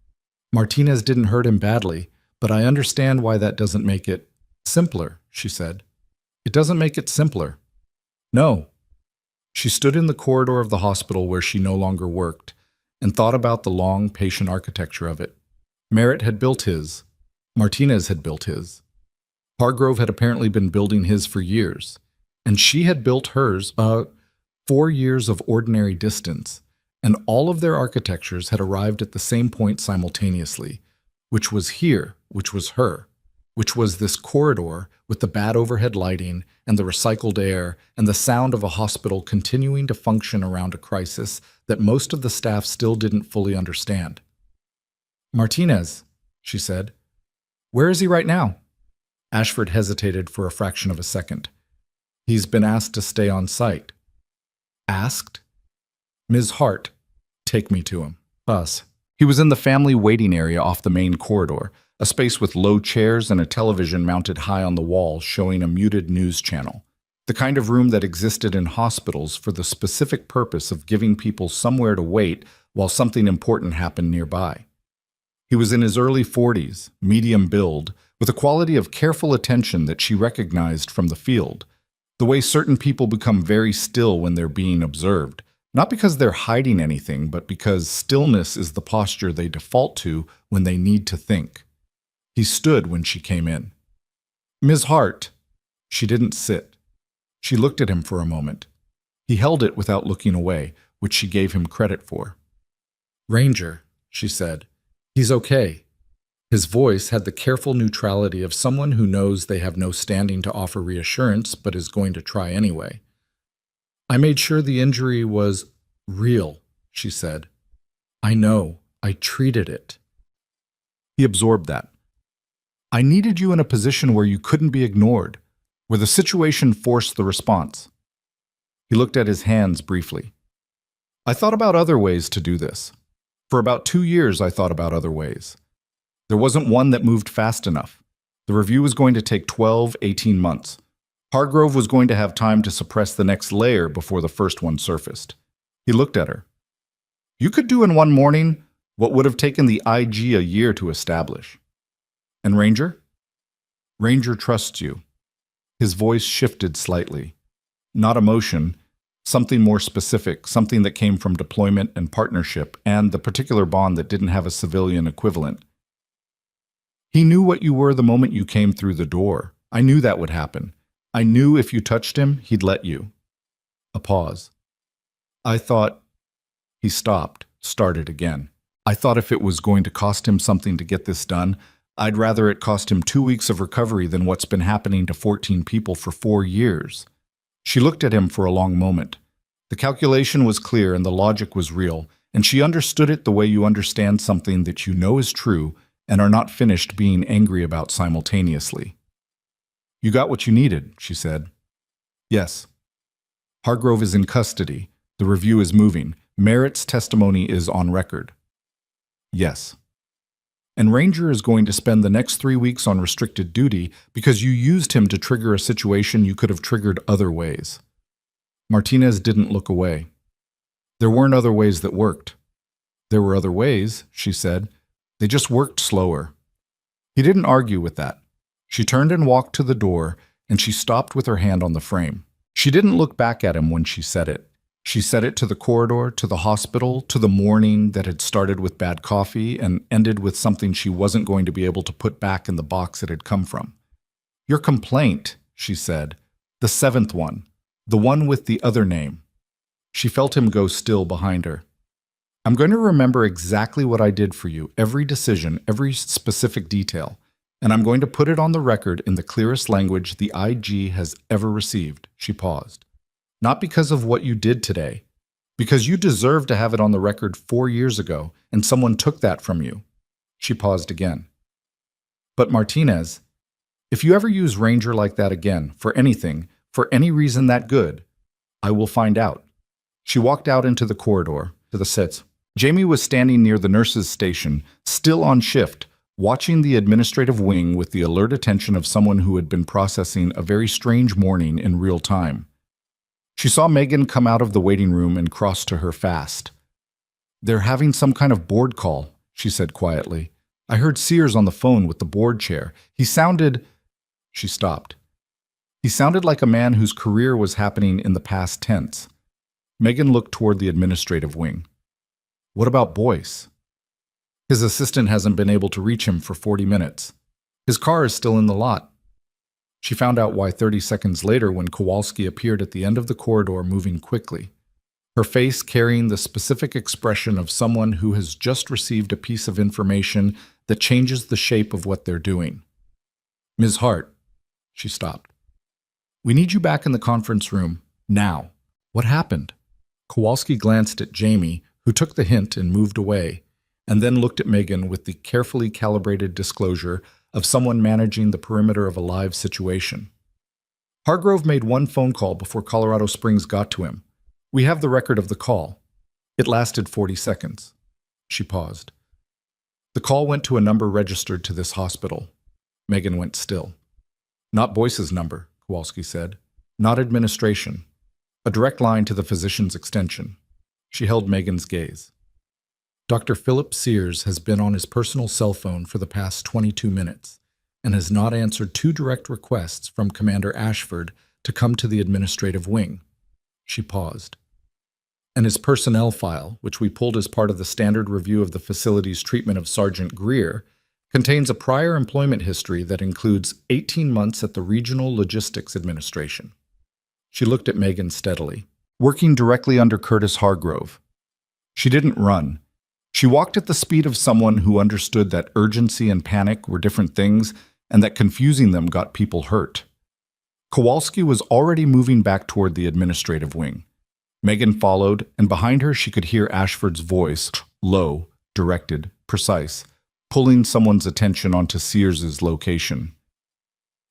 Martinez didn't hurt him badly, but I understand why that doesn't make it simpler, she said. It doesn't make it simpler. No. She stood in the corridor of the hospital where she no longer worked and thought about the long, patient architecture of it. Merritt had built his. Martinez had built his. Hargrove had apparently been building his for years, and she had built hers 4 years of ordinary distance, and all of their architectures had arrived at the same point simultaneously, which was here, which was her, which was this corridor with the bad overhead lighting and the recycled air and the sound of a hospital continuing to function around a crisis that most of the staff still didn't fully understand. Martinez, she said. Where is he right now? Ashford hesitated for a fraction of a second. He's been asked to stay on site. Asked? Ms. Hart, take me to him. Us. He was in the family waiting area off the main corridor, a space with low chairs and a television mounted high on the wall showing a muted news channel. The kind of room that existed in hospitals for the specific purpose of giving people somewhere to wait while something important happened nearby. He was in his early 40s, medium build, with a quality of careful attention that she recognized from the field, the way certain people become very still when they're being observed, not because they're hiding anything, but because stillness is the posture they default to when they need to think. He stood when she came in. "Ms. Hart." She didn't sit. She looked at him for a moment. He held it without looking away, which she gave him credit for. "Ranger," she said. "He's okay." His voice had the careful neutrality of someone who knows they have no standing to offer reassurance but is going to try anyway. "I made sure the injury was real," she said. "I know. I treated it." He absorbed that. "I needed you in a position where you couldn't be ignored, where the situation forced the response." He looked at his hands briefly. "I thought about other ways to do this. For about 2 years I thought about other ways. There wasn't one that moved fast enough. The review was going to take 12, 18 months. Hargrove was going to have time to suppress the next layer before the first one surfaced." He looked at her. "You could do in one morning what would have taken the IG a year to establish." "And Ranger?" "Ranger trusts you." His voice shifted slightly. Not emotion, something more specific, something that came from deployment and partnership, and the particular bond that didn't have a civilian equivalent. "He knew what you were the moment you came through the door. I knew that would happen. I knew if you touched him, he'd let you." A pause. "I thought—" He stopped, started again. "I thought if it was going to cost him something to get this done, I'd rather it cost him 2 weeks of recovery than what's been happening to 14 people for 4 years. She looked at him for a long moment. The calculation was clear and the logic was real, and she understood it the way you understand something that you know is true and are not finished being angry about simultaneously. "You got what you needed," she said. "Yes." "Hargrove is in custody. The review is moving. Merritt's testimony is on record." "Yes." "And Ranger is going to spend the next 3 weeks on restricted duty because you used him to trigger a situation you could have triggered other ways." Martinez didn't look away. "There weren't other ways that worked." "There were other ways," she said. "They just worked slower." He didn't argue with that. She turned and walked to the door, and she stopped with her hand on the frame. She didn't look back at him when she said it. She said it to the corridor, to the hospital, to the morning that had started with bad coffee and ended with something she wasn't going to be able to put back in the box it had come from. "Your complaint," she said. "The 7th one. The one with the other name." She felt him go still behind her. "I'm going to remember exactly what I did for you, every decision, every specific detail. And I'm going to put it on the record in the clearest language the IG has ever received." She paused. "Not because of what you did today. Because you deserve to have it on the record 4 years ago, and someone took that from you." She paused again. "But Martinez, if you ever use Ranger like that again, for anything, for any reason that good, I will find out." She walked out into the corridor, to the sets. Jamie was standing near the nurse's station, still on shift, watching the administrative wing with the alert attention of someone who had been processing a very strange morning in real time. She saw Megan come out of the waiting room and cross to her fast. "They're having some kind of board call," she said quietly. "I heard Sears on the phone with the board chair. He sounded—" She stopped. "He sounded like a man whose career was happening in the past tense." Megan looked toward the administrative wing. "What about Boyce?" "His assistant hasn't been able to reach him for 40 minutes. His car is still in the lot." She found out why 30 seconds later when Kowalski appeared at the end of the corridor moving quickly, her face carrying the specific expression of someone who has just received a piece of information that changes the shape of what they're doing. "Ms. Hart," she stopped. "We need you back in the conference room, now. What happened?" Kowalski glanced at Jamie, who took the hint and moved away, and then looked at Megan with the carefully calibrated disclosure of someone managing the perimeter of a live situation. "Hargrove made one phone call before Colorado Springs got to him. We have the record of the call. It lasted 40 seconds. She paused. "The call went to a number registered to this hospital." Megan went still. "Not Boyce's number," Kowalski said. not administration. A direct line to the physician's extension. She held Megan's gaze. Dr. Philip Sears has been on his personal cell phone for the past 22 minutes and has not answered two direct requests from Commander Ashford to come to the administrative wing. She paused. And his personnel file, which we pulled as part of the standard review of the facility's treatment of Sergeant Greer, contains a prior employment history that includes 18 months at the Regional Logistics Administration. She looked at Megan steadily, working directly under Curtis Hargrove. She didn't run. She walked at the speed of someone who understood that urgency and panic were different things and that confusing them got people hurt. Kowalski was already moving back toward the administrative wing. Megan followed, and behind her she could hear Ashford's voice, low, directed, precise, pulling someone's attention onto Sears's location.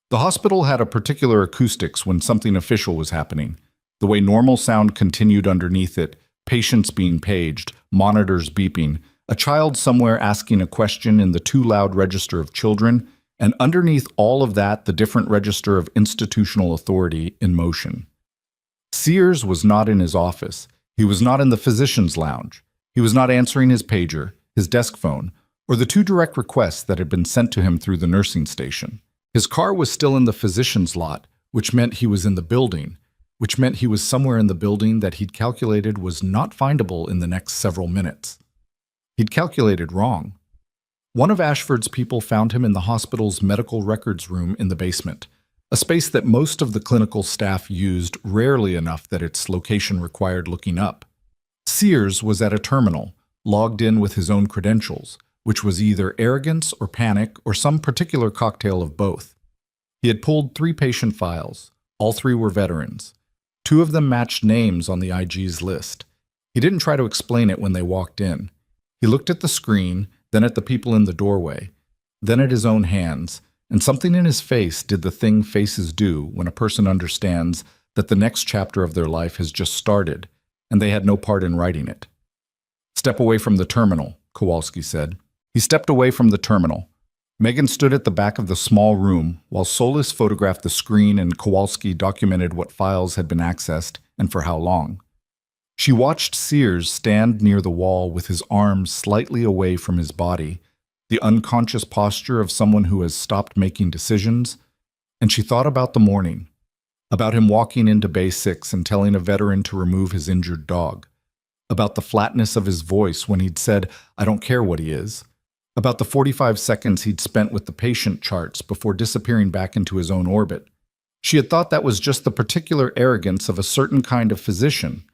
The hospital had a particular acoustics when something official was happening. The way normal sound continued underneath it, patients being paged, monitors beeping, a child somewhere asking a question in the too loud register of children, and underneath all of that, the different register of institutional authority in motion. Sears was not in his office. He was not in the physician's lounge. He was not answering his pager, his desk phone, or the two direct requests that had been sent to him through the nursing station. His car was still in the physician's lot, which meant he was in the building, which meant he was somewhere in the building that he'd calculated was not findable in the next several minutes. He'd calculated wrong. One of Ashford's people found him in the hospital's medical records room in the basement, a space that most of the clinical staff used rarely enough that its location required looking up. Sears was at a terminal, logged in with his own credentials, which was either arrogance or panic or some particular cocktail of both. He had pulled 3 patient files. All 3 were veterans. 2 of them matched names on the IG's list. He didn't try to explain it when they walked in. He looked at the screen, then at the people in the doorway, then at his own hands, and something in his face did the thing faces do when a person understands that the next chapter of their life has just started, and they had no part in writing it. "Step away from the terminal," Kowalski said. He stepped away from the terminal. Megan stood at the back of the small room while Solis photographed the screen and Kowalski documented what files had been accessed and for how long. She watched Sears stand near the wall with his arms slightly away from his body, the unconscious posture of someone who has stopped making decisions, and she thought about the morning, about him walking into Bay 6 and telling a veteran to remove his injured dog, about the flatness of his voice when he'd said, "I don't care what he is," about the 45 seconds he'd spent with the patient charts before disappearing back into his own orbit. She had thought that was just the particular arrogance of a certain kind of physician,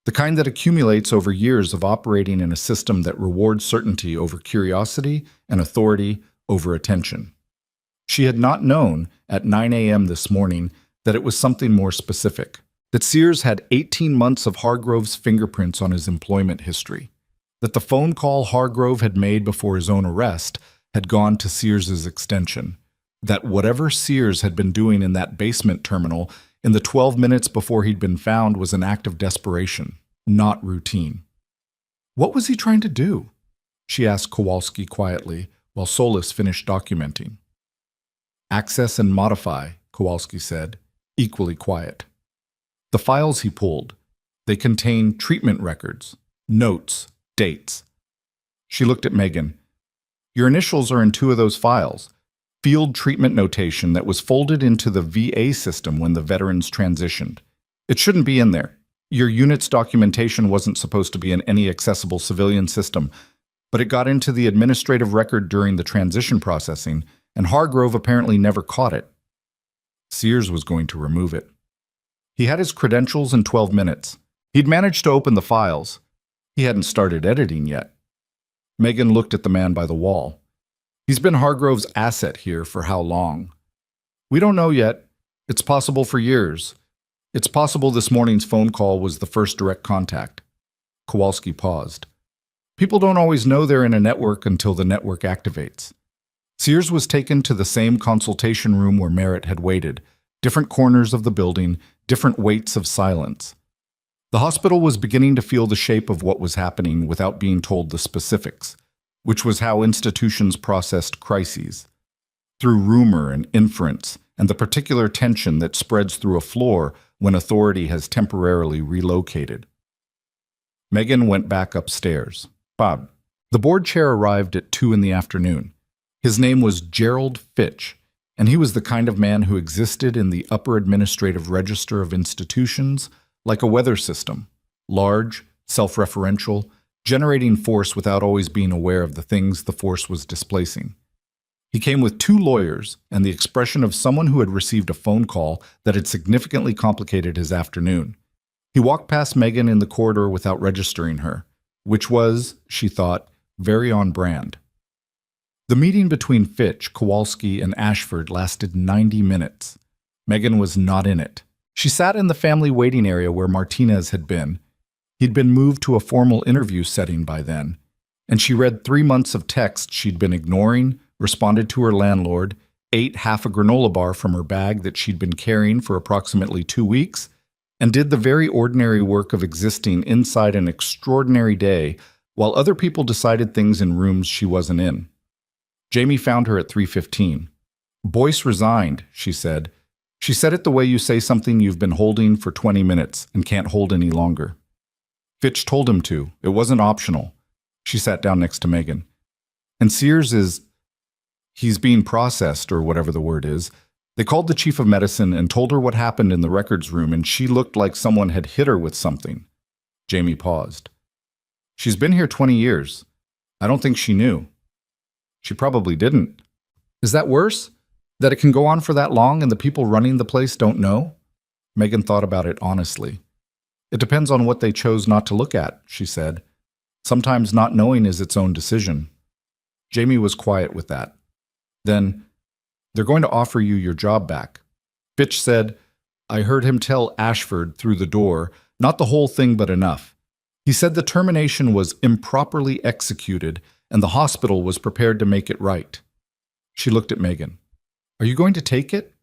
the kind that accumulates over years of operating in a system that rewards certainty over curiosity and authority over attention. She had not known at 9 a.m. this morning that it was something more specific, that Sears had 18 months of Hargrove's fingerprints on his employment history, that the phone call Hargrove had made before his own arrest had gone to Sears's extension, that whatever Sears had been doing in that basement terminal in the 12 minutes before he'd been found was an act of desperation, not routine. What was he trying to do? She asked Kowalski quietly while Solis finished documenting. Access and modify, Kowalski said, equally quiet. The files he pulled, they contained treatment records, notes, dates. She looked at Megan. Your initials are in 2 of those files. Field treatment notation that was folded into the VA system when the veterans transitioned. It shouldn't be in there. Your unit's documentation wasn't supposed to be in any accessible civilian system, but it got into the administrative record during the transition processing, and Hargrove apparently never caught it. Sears was going to remove it. He had his credentials in 12 minutes. He'd managed to open the files. He hadn't started editing yet. Megan looked at the man by the wall. He's been Hargrove's asset here for how long? We don't know yet. It's possible for years. It's possible this morning's phone call was the first direct contact. Kowalski paused. People don't always know they're in a network until the network activates. Sears was taken to the same consultation room where Merritt had waited, different corners of the building, different weights of silence. The hospital was beginning to feel the shape of what was happening without being told the specifics, which was how institutions processed crises, through rumor and inference and the particular tension that spreads through a floor when authority has temporarily relocated. Megan went back upstairs. Bob. The board chair arrived at 2 in the afternoon. His name was Gerald Fitch, and he was the kind of man who existed in the upper administrative register of institutions like a weather system, large, self-referential, generating force without always being aware of the things the force was displacing. He came with 2 lawyers and the expression of someone who had received a phone call that had significantly complicated his afternoon. He walked past Megan in the corridor without registering her, which was, she thought, very on brand. The meeting between Fitch, Kowalski, and Ashford lasted 90 minutes. Megan was not in it. She sat in the family waiting area where Martinez had been. He'd been moved to a formal interview setting by then, and she read 3 months of text she'd been ignoring, responded to her landlord, ate half a granola bar from her bag that she'd been carrying for approximately 2 weeks, and did the very ordinary work of existing inside an extraordinary day while other people decided things in rooms she wasn't in. Jamie found her at 3:15. Boyce resigned, she said. She said it the way you say something you've been holding for 20 minutes and can't hold any longer. Fitch told him to. It wasn't optional. She sat down next to Megan. And Sears he's being processed, or whatever the word is. They called the chief of medicine and told her what happened in the records room, and she looked like someone had hit her with something. Jamie paused. She's been here 20 years. I don't think she knew. She probably didn't. Is that worse? That it can go on for that long and the people running the place don't know? Megan thought about it honestly. It depends on what they chose not to look at, she said. Sometimes not knowing is its own decision. Jamie was quiet with that. Then, they're going to offer you your job back. Fitch said, I heard him tell Ashford through the door, not the whole thing but enough. He said the termination was improperly executed and the hospital was prepared to make it right. She looked at Megan. Are you going to take it?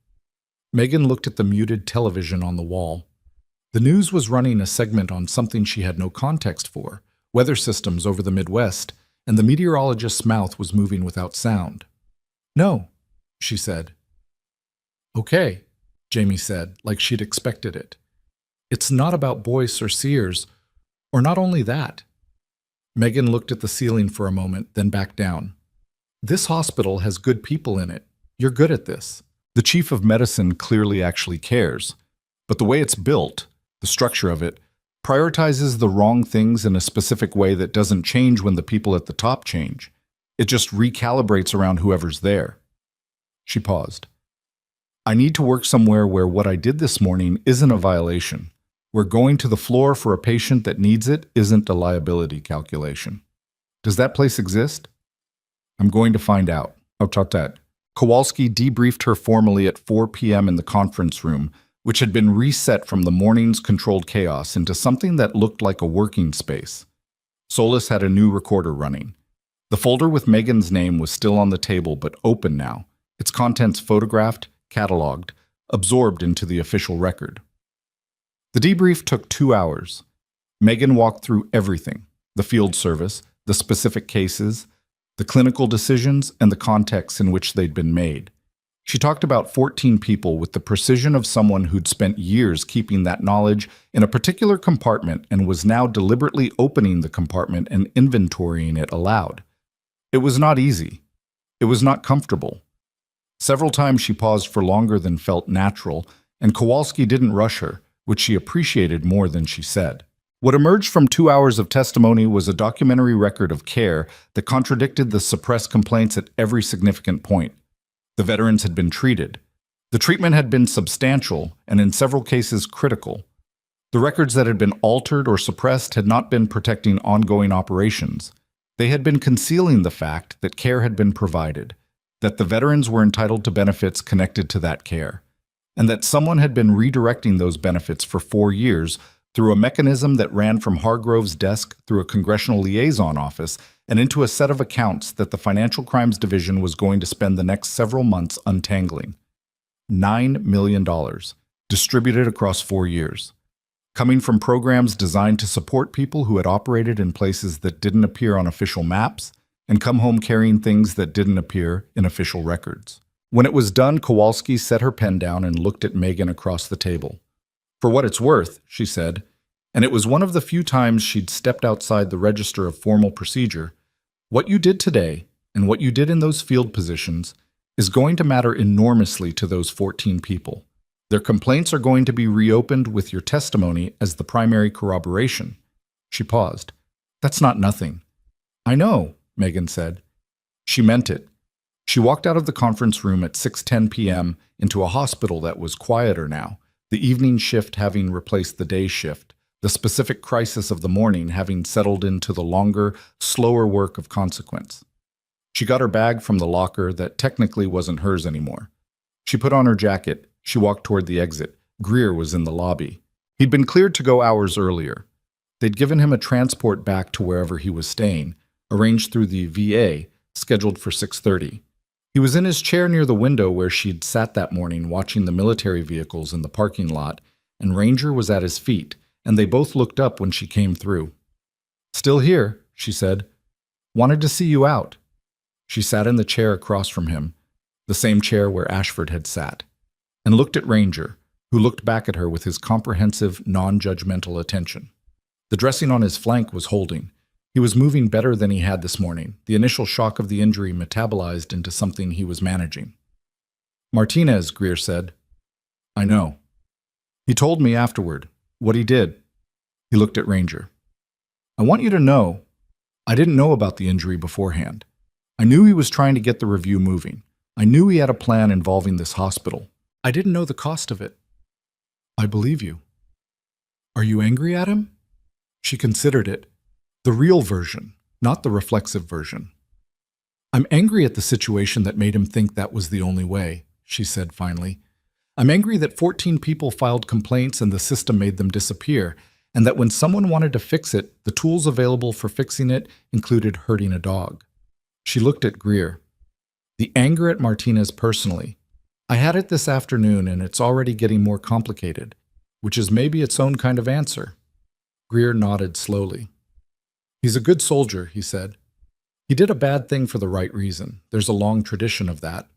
Megan looked at the muted television on the wall. The news was running a segment on something she had no context for, weather systems over the Midwest, and the meteorologist's mouth was moving without sound. No, she said. Okay, Jamie said, like she'd expected it. It's not about Boyce or Sears, or not only that. Megan looked at the ceiling for a moment, then back down. This hospital has good people in it. You're good at this. The chief of medicine clearly actually cares, but the way it's built, the structure of it, prioritizes the wrong things in a specific way that doesn't change when the people at the top change. It just recalibrates around whoever's there. She paused. I need to work somewhere where what I did this morning isn't a violation, where going to the floor for a patient that needs it isn't a liability calculation. Does that place exist? I'm going to find out. that. Kowalski debriefed her formally at 4 p.m. in the conference room, which had been reset from the morning's controlled chaos into something that looked like a working space. Solis had a new recorder running. The folder with Megan's name was still on the table, but open now, its contents photographed, cataloged, absorbed into the official record. The debrief took 2 hours. Megan walked through everything, the field service, the specific cases, the clinical decisions, and the context in which they'd been made. She talked about 14 people with the precision of someone who'd spent years keeping that knowledge in a particular compartment and was now deliberately opening the compartment and inventorying it aloud. It was not easy. It was not comfortable. Several times she paused for longer than felt natural, and Kowalski didn't rush her, which she appreciated more than she said. What emerged from 2 hours of testimony was a documentary record of care that contradicted the suppressed complaints at every significant point. The veterans had been treated. The treatment had been substantial and in several cases critical. The records that had been altered or suppressed had not been protecting ongoing operations. They had been concealing the fact that care had been provided, that the veterans were entitled to benefits connected to that care, and that someone had been redirecting those benefits for 4 years through a mechanism that ran from Hargrove's desk through a congressional liaison office and into a set of accounts that the Financial Crimes Division was going to spend the next several months untangling. $9 million, distributed across 4 years, coming from programs designed to support people who had operated in places that didn't appear on official maps and come home carrying things that didn't appear in official records. When it was done, Kowalski set her pen down and looked at Megan across the table. "For what it's worth," she said, and it was one of the few times she'd stepped outside the register of formal procedure, "what you did today and what you did in those field positions is going to matter enormously to those 14 people. Their complaints are going to be reopened with your testimony as the primary corroboration." She paused. "That's not nothing." "I know," Megan said. She meant it. She walked out of the conference room at 6:10 p.m. into a hospital that was quieter now, the evening shift having replaced the day shift, the specific crisis of the morning having settled into the longer, slower work of consequence. She got her bag from the locker that technically wasn't hers anymore. She put on her jacket. She walked toward the exit. Greer was in the lobby. He'd been cleared to go hours earlier. They'd given him a transport back to wherever he was staying, arranged through the VA, scheduled for 6:30. He was in his chair near the window where she'd sat that morning watching the military vehicles in the parking lot, and Ranger was at his feet, and they both looked up when she came through. "Still here," she said. "Wanted to see you out." She sat in the chair across from him, the same chair where Ashford had sat, and looked at Ranger, who looked back at her with his comprehensive, non-judgmental attention. The dressing on his flank was holding. He was moving better than he had this morning. The initial shock of the injury metabolized into something he was managing. "Martinez," Greer said. "I know. He told me afterward what he did." He looked at Ranger. "I want you to know, I didn't know about the injury beforehand. I knew he was trying to get the review moving. I knew he had a plan involving this hospital. I didn't know the cost of it." "I believe you." "Are you angry at him?" She considered it. The real version, not the reflexive version. "I'm angry at the situation that made him think that was the only way," she said finally. "I'm angry that 14 people filed complaints and the system made them disappear, and that when someone wanted to fix it, the tools available for fixing it included hurting a dog." She looked at Greer. "The anger at Martinez personally. I had it this afternoon and it's already getting more complicated, which is maybe its own kind of answer." Greer nodded slowly. "He's a good soldier," he said. "He did a bad thing for the right reason. There's a long tradition of that."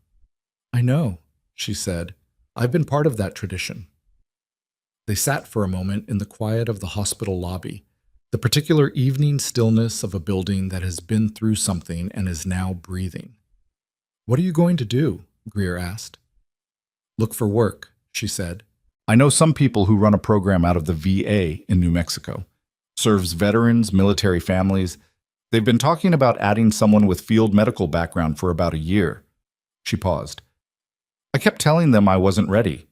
"I know," she said. "I've been part of that tradition." They sat for a moment in the quiet of the hospital lobby, the particular evening stillness of a building that has been through something and is now breathing. "What are you going to do?" Greer asked. "Look for work," she said. "I know some people who run a program out of the VA in New Mexico. Serves veterans, military families. They've been talking about adding someone with field medical background for about a year." She paused. "I kept telling them I wasn't ready."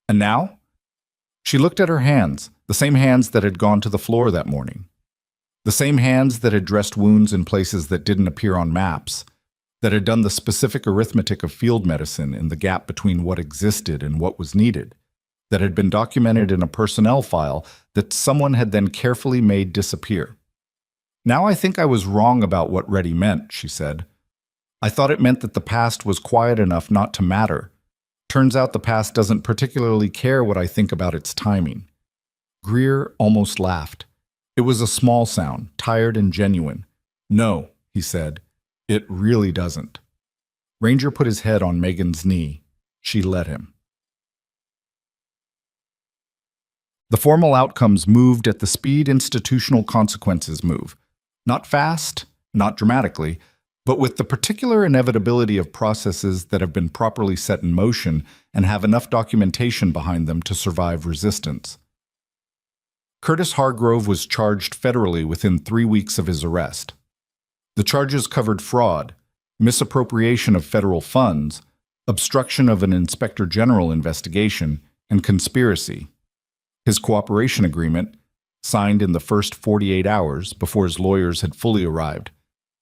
"And now?" She looked at her hands, the same hands that had gone to the floor that morning. The same hands that had dressed wounds in places that didn't appear on maps, that had done the specific arithmetic of field medicine in the gap between what existed and what was needed, that had been documented in a personnel file that someone had then carefully made disappear. "Now I think I was wrong about what ready meant," she said. "I thought it meant that the past was quiet enough not to matter. Turns out the past doesn't particularly care what I think about its timing." Greer almost laughed. It was a small sound, tired and genuine. "No," he said, "it really doesn't." Ranger put his head on Megan's knee. She let him. The formal outcomes moved at the speed institutional consequences move. Not fast, not dramatically, but with the particular inevitability of processes that have been properly set in motion and have enough documentation behind them to survive resistance. Curtis Hargrove was charged federally within 3 weeks of his arrest. The charges covered fraud, misappropriation of federal funds, obstruction of an inspector general investigation, and conspiracy. His cooperation agreement, signed in the first 48 hours before his lawyers had fully arrived,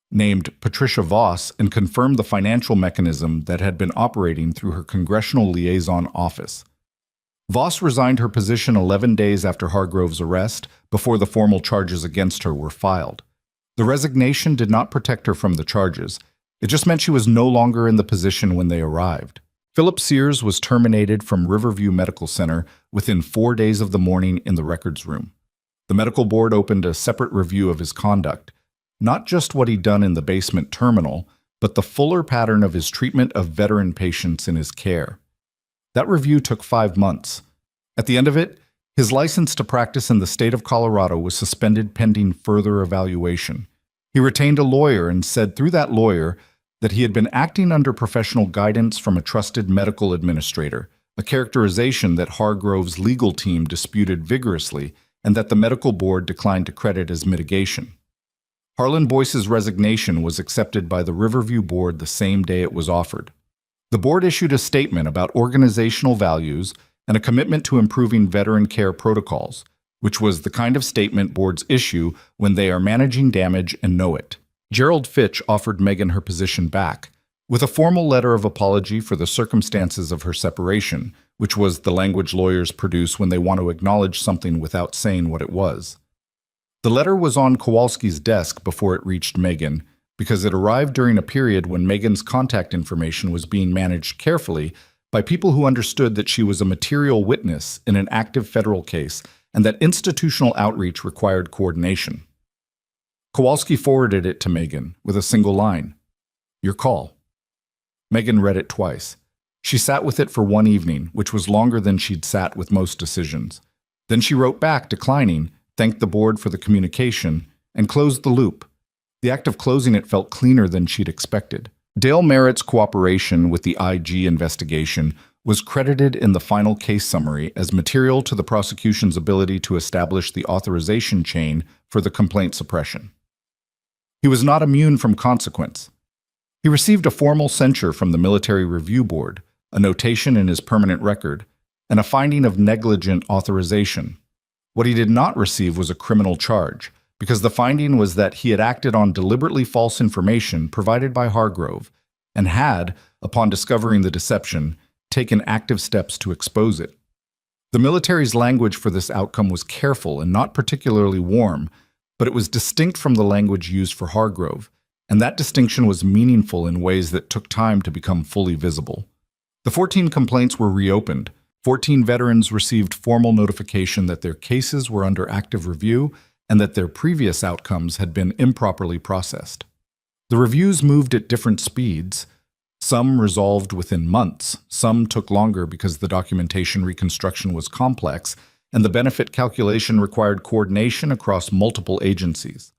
named Patricia Voss and confirmed the financial mechanism that had been operating through her congressional liaison office. Voss resigned her position 11 days after Hargrove's arrest, before the formal charges against her were filed. The resignation did not protect her from the charges. It just meant she was no longer in the position when they arrived. Philip Sears was terminated from Riverview Medical Center within 4 days of the morning in the records room. The medical board opened a separate review of his conduct, not just what he'd done in the basement terminal, but the fuller pattern of his treatment of veteran patients in his care. That review took 5 months. At the end of it, his license to practice in the state of Colorado was suspended pending further evaluation. He retained a lawyer and said through that lawyer that he had been acting under professional guidance from a trusted medical administrator, a characterization that Hargrove's legal team disputed vigorously and that the medical board declined to credit as mitigation. Harlan Boyce's resignation was accepted by the Riverview Board the same day it was offered. The board issued a statement about organizational values and a commitment to improving veteran care protocols, which was the kind of statement boards issue when they are managing damage and know it. Gerald Fitch offered Megan her position back, with a formal letter of apology for the circumstances of her separation, which was the language lawyers produce when they want to acknowledge something without saying what it was. The letter was on Kowalski's desk before it reached Megan, because it arrived during a period when Megan's contact information was being managed carefully by people who understood that she was a material witness in an active federal case and that institutional outreach required coordination. Kowalski forwarded it to Megan with a single line, "Your call." Megan read it twice. She sat with it for one evening, which was longer than she'd sat with most decisions. Then she wrote back, declining, thanked the board for the communication, and closed the loop. The act of closing it felt cleaner than she'd expected. Dale Merritt's cooperation with the IG investigation was credited in the final case summary as material to the prosecution's ability to establish the authorization chain for the complaint suppression. He was not immune from consequence. He received a formal censure from the Military Review Board, a notation in his permanent record, and a finding of negligent authorization. What he did not receive was a criminal charge, because the finding was that he had acted on deliberately false information provided by Hargrove and had, upon discovering the deception, taken active steps to expose it. The military's language for this outcome was careful and not particularly warm, but it was distinct from the language used for Hargrove, and that distinction was meaningful in ways that took time to become fully visible. The 14 complaints were reopened. 14 veterans received formal notification that their cases were under active review and that their previous outcomes had been improperly processed. The reviews moved at different speeds. Some resolved within months, some took longer because the documentation reconstruction was complex, and the benefit calculation required coordination across multiple agencies.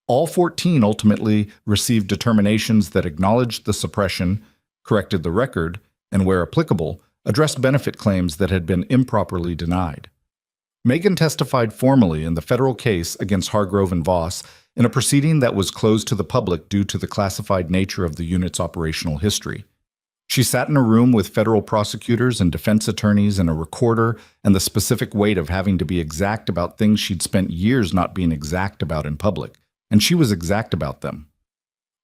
All 14 ultimately received determinations that acknowledged the suppression, corrected the record, and where applicable, addressed benefit claims that had been improperly denied. Megan testified formally in the federal case against Hargrove and Voss in a proceeding that was closed to the public due to the classified nature of the unit's operational history. She sat in a room with federal prosecutors and defense attorneys and a recorder and the specific weight of having to be exact about things she'd spent years not being exact about in public, and she was exact about them.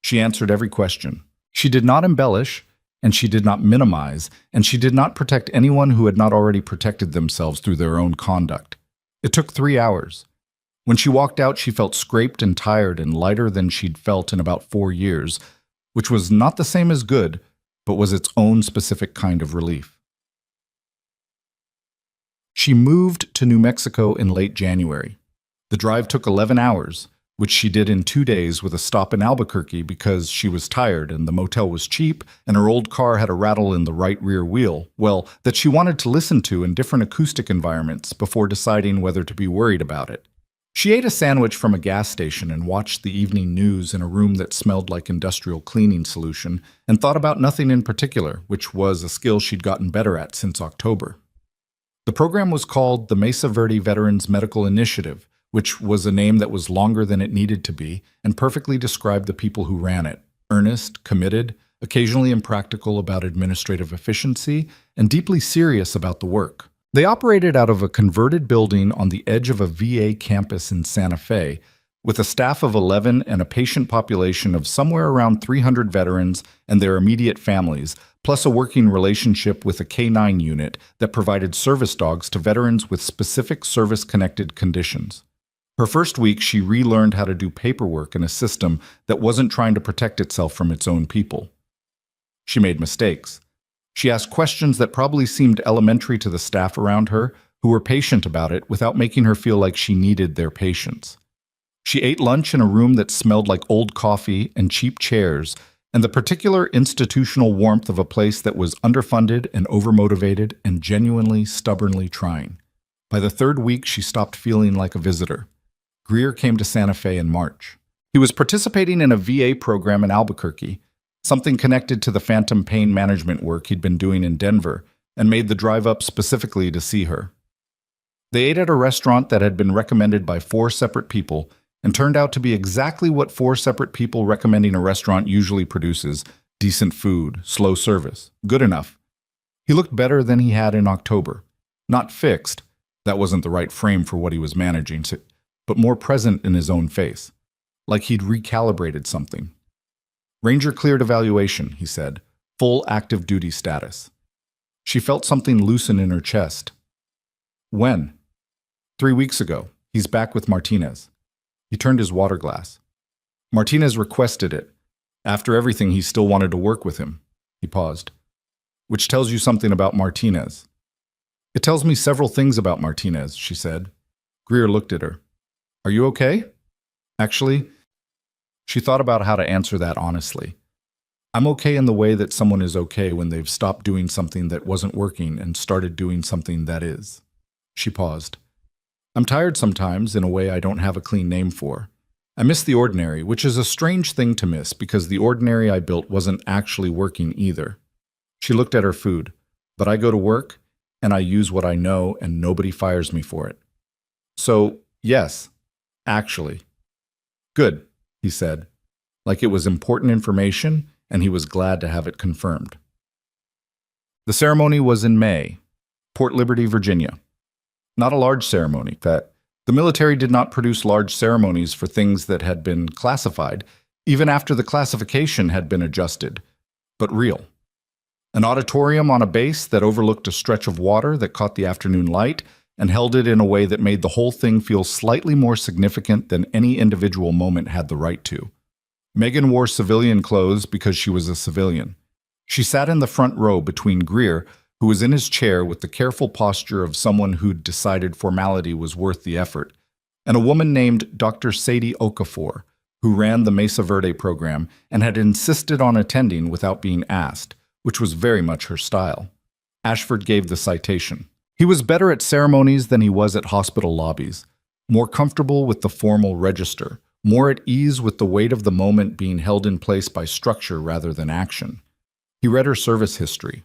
She answered every question. She did not embellish, and she did not minimize, and she did not protect anyone who had not already protected themselves through their own conduct. It took 3 hours. When she walked out, she felt scraped and tired and lighter than she'd felt in about 4 years, which was not the same as good, but was its own specific kind of relief. She moved to New Mexico in late January. The drive took 11 hours, which she did in 2 days with a stop in Albuquerque because she was tired and the motel was cheap and her old car had a rattle in the right rear wheel, well, that she wanted to listen to in different acoustic environments before deciding whether to be worried about it. She ate a sandwich from a gas station and watched the evening news in a room that smelled like industrial cleaning solution and thought about nothing in particular, which was a skill she'd gotten better at since October. The program was called the Mesa Verde Veterans Medical Initiative, which was a name that was longer than it needed to be and perfectly described the people who ran it: earnest, committed, occasionally impractical about administrative efficiency, and deeply serious about the work. They operated out of a converted building on the edge of a VA campus in Santa Fe, with a staff of 11 and a patient population of somewhere around 300 veterans and their immediate families, plus a working relationship with a K-9 unit that provided service dogs to veterans with specific service-connected conditions. Her first week, she relearned how to do paperwork in a system that wasn't trying to protect itself from its own people. She made mistakes. She asked questions that probably seemed elementary to the staff around her, who were patient about it without making her feel like she needed their patience. She ate lunch in a room that smelled like old coffee and cheap chairs and the particular institutional warmth of a place that was underfunded and overmotivated and genuinely, stubbornly trying. By the third week, she stopped feeling like a visitor. Greer came to Santa Fe in March. He was participating in a VA program in Albuquerque, something connected to the phantom pain management work he'd been doing in Denver, and made the drive up specifically to see her. They ate at a restaurant that had been recommended by 4 separate people and turned out to be exactly what 4 separate people recommending a restaurant usually produces: decent food, slow service, good enough. He looked better than he had in October. Not fixed, that wasn't the right frame for what he was managing, but more present in his own face, like he'd recalibrated something. Ranger cleared evaluation, he said, full active duty status. She felt something loosen in her chest. When? 3 weeks ago. He's back with Martinez. He turned his water glass. Martinez requested it. After everything, he still wanted to work with him. He paused. Which tells you something about Martinez. It tells me several things about Martinez, she said. Greer looked at her. Are you okay? Actually, she thought about how to answer that honestly. I'm okay in the way that someone is okay when they've stopped doing something that wasn't working and started doing something that is. She paused. I'm tired sometimes in a way I don't have a clean name for. I miss the ordinary, which is a strange thing to miss because the ordinary I built wasn't actually working either. She looked at her food. But I go to work, and I use what I know, and nobody fires me for it. So, yes, actually. Good, he said, like it was important information, and he was glad to have it confirmed. The ceremony was in May, Port Liberty, Virginia. Not a large ceremony. The military did not produce large ceremonies for things that had been classified, even after the classification had been adjusted, but real. An auditorium on a base that overlooked a stretch of water that caught the afternoon light and held it in a way that made the whole thing feel slightly more significant than any individual moment had the right to. Megan wore civilian clothes because she was a civilian. She sat in the front row between Greer, who was in his chair with the careful posture of someone who'd decided formality was worth the effort, and a woman named Dr. Sadie Okafor, who ran the Mesa Verde program and had insisted on attending without being asked, which was very much her style. Ashford gave the citation. He was better at ceremonies than he was at hospital lobbies, more comfortable with the formal register, more at ease with the weight of the moment being held in place by structure rather than action. He read her service history.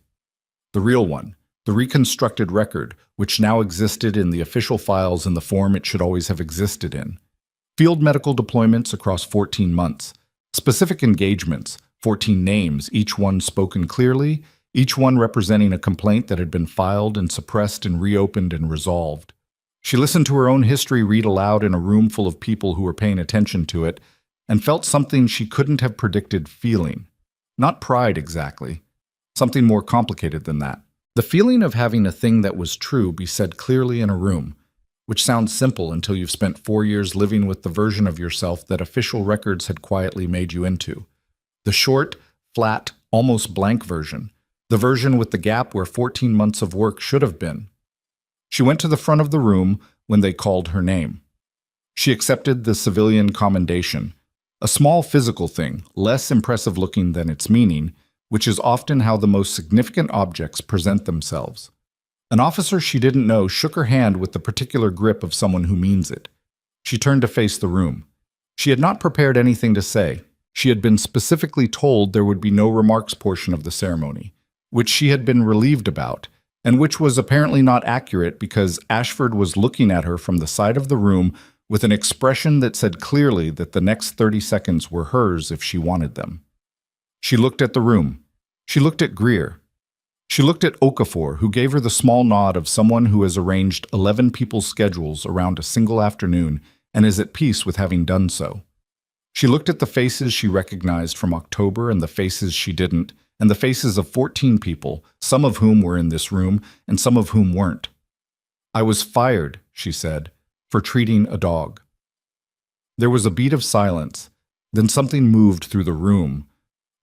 The real one, the reconstructed record, which now existed in the official files in the form it should always have existed in. Field medical deployments across 14 months. Specific engagements, 14 names, each one spoken clearly, each one representing a complaint that had been filed and suppressed and reopened and resolved. She listened to her own history read aloud in a room full of people who were paying attention to it, and felt something she couldn't have predicted feeling. Not pride exactly. Something more complicated than that. The feeling of having a thing that was true be said clearly in a room, which sounds simple until you've spent 4 years living with the version of yourself that official records had quietly made you into. The short, flat, almost blank version. The version with the gap where 14 months of work should have been. She went to the front of the room when they called her name. She accepted the civilian commendation, a small physical thing, less impressive looking than its meaning, which is often how the most significant objects present themselves. An officer she didn't know shook her hand with the particular grip of someone who means it. She turned to face the room. She had not prepared anything to say. She had been specifically told there would be no remarks portion of the ceremony, which she had been relieved about, and which was apparently not accurate because Ashford was looking at her from the side of the room with an expression that said clearly that the next 30 seconds were hers if she wanted them. She looked at the room. She looked at Greer. She looked at Okafor, who gave her the small nod of someone who has arranged 11 people's schedules around a single afternoon and is at peace with having done so. She looked at the faces she recognized from October and the faces she didn't, and the faces of 14 people, some of whom were in this room and some of whom weren't. I was fired, she said, for treating a dog. There was a beat of silence. Then something moved through the room.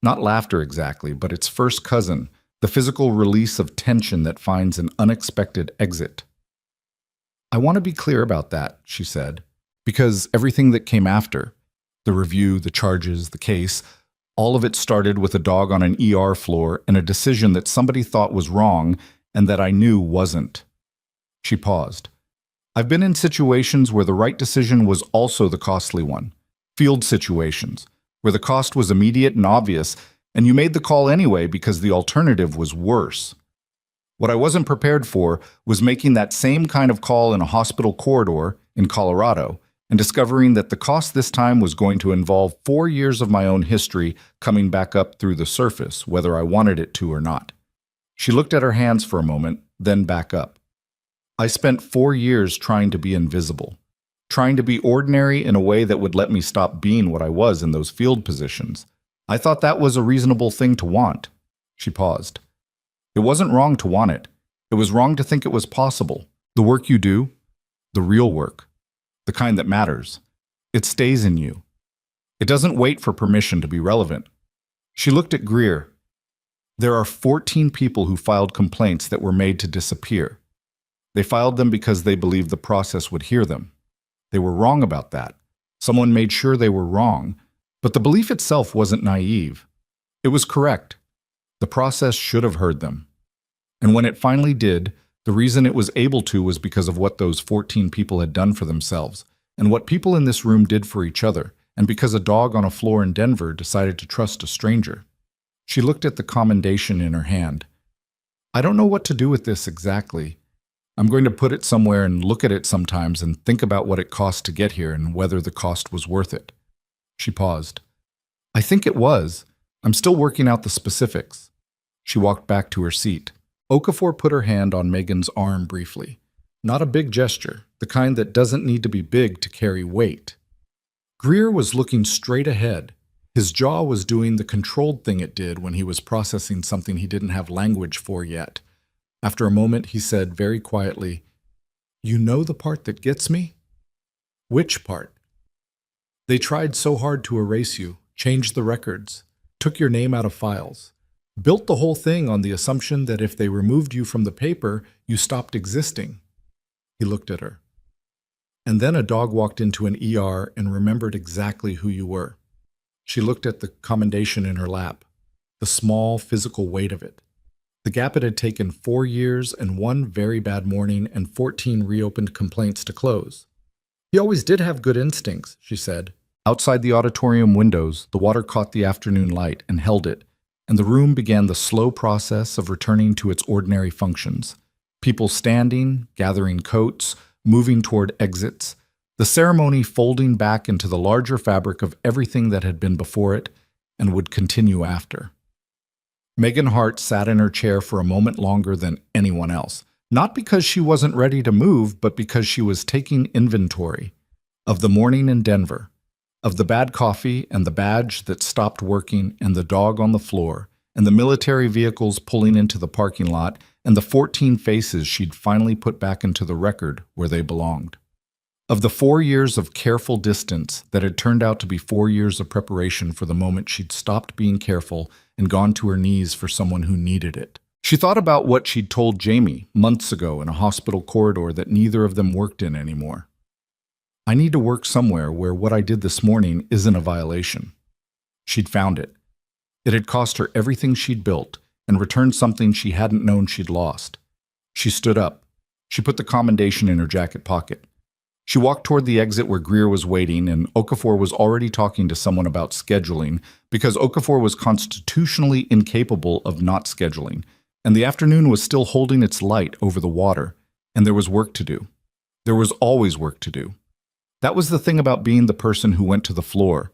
Not laughter exactly, but its first cousin, the physical release of tension that finds an unexpected exit. I want to be clear about that, she said, because everything that came after, the review, the charges, the case, All of it started with a dog on an ER floor and a decision that somebody thought was wrong and that I knew wasn't. She paused. I've been in situations where the right decision was also the costly one. Field situations, where the cost was immediate and obvious, and you made the call anyway because the alternative was worse. What I wasn't prepared for was making that same kind of call in a hospital corridor in Colorado and discovering that the cost this time was going to involve 4 years of my own history coming back up through the surface, whether I wanted it to or not. She looked at her hands for a moment, then back up. I spent 4 years trying to be invisible, trying to be ordinary in a way that would let me stop being what I was in those field positions. I thought that was a reasonable thing to want. She paused. It wasn't wrong to want it. It was wrong to think it was possible. The work you do, the real work, the kind that matters, it stays in you. It doesn't wait for permission to be relevant. She looked at Greer. There are 14 people who filed complaints that were made to disappear. They filed them because they believed the process would hear them. They were wrong about that. Someone made sure they were wrong, but the belief itself wasn't naive. It was correct. The process should have heard them. And when it finally did, the reason it was able to was because of what those 14 people had done for themselves, and what people in this room did for each other, and because a dog on a floor in Denver decided to trust a stranger. She looked at the commendation in her hand. I don't know what to do with this exactly. I'm going to put it somewhere and look at it sometimes and think about what it cost to get here and whether the cost was worth it. She paused. I think it was. I'm still working out the specifics. She walked back to her seat. Okafor put her hand on Megan's arm briefly. Not a big gesture, the kind that doesn't need to be big to carry weight. Greer was looking straight ahead. His jaw was doing the controlled thing it did when he was processing something he didn't have language for yet. After a moment, he said very quietly, You know the part that gets me? Which part? They tried so hard to erase you, changed the records, took your name out of files, built the whole thing on the assumption that if they removed you from the paper, you stopped existing. He looked at her. And then a dog walked into an ER and remembered exactly who you were. She looked at the commendation in her lap, the small physical weight of it. The gap it had taken 4 years and 1 very bad morning and 14 reopened complaints to close. He always did have good instincts, she said. Outside the auditorium windows, the water caught the afternoon light and held it, and the room began the slow process of returning to its ordinary functions. People standing, gathering coats, moving toward exits, the ceremony folding back into the larger fabric of everything that had been before it and would continue after. Megan Hart sat in her chair for a moment longer than anyone else, not because she wasn't ready to move, but because she was taking inventory of the morning in Denver, of the bad coffee and the badge that stopped working and the dog on the floor, and the military vehicles pulling into the parking lot, and the 14 faces she'd finally put back into the record where they belonged. Of the 4 years of careful distance that had turned out to be 4 years of preparation for the moment she'd stopped being careful and gone to her knees for someone who needed it. She thought about what she'd told Jamie months ago in a hospital corridor that neither of them worked in anymore. I need to work somewhere where what I did this morning isn't a violation. She'd found it. It had cost her everything she'd built and returned something she hadn't known she'd lost. She stood up. She put the commendation in her jacket pocket. She walked toward the exit where Greer was waiting, and Okafor was already talking to someone about scheduling because Okafor was constitutionally incapable of not scheduling, and the afternoon was still holding its light over the water, and there was work to do. There was always work to do. That was the thing about being the person who went to the floor.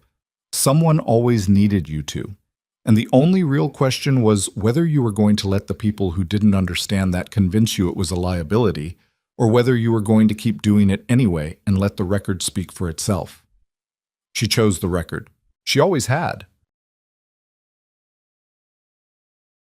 Someone always needed you to. And the only real question was whether you were going to let the people who didn't understand that convince you it was a liability, or whether you were going to keep doing it anyway and let the record speak for itself. She chose the record. She always had.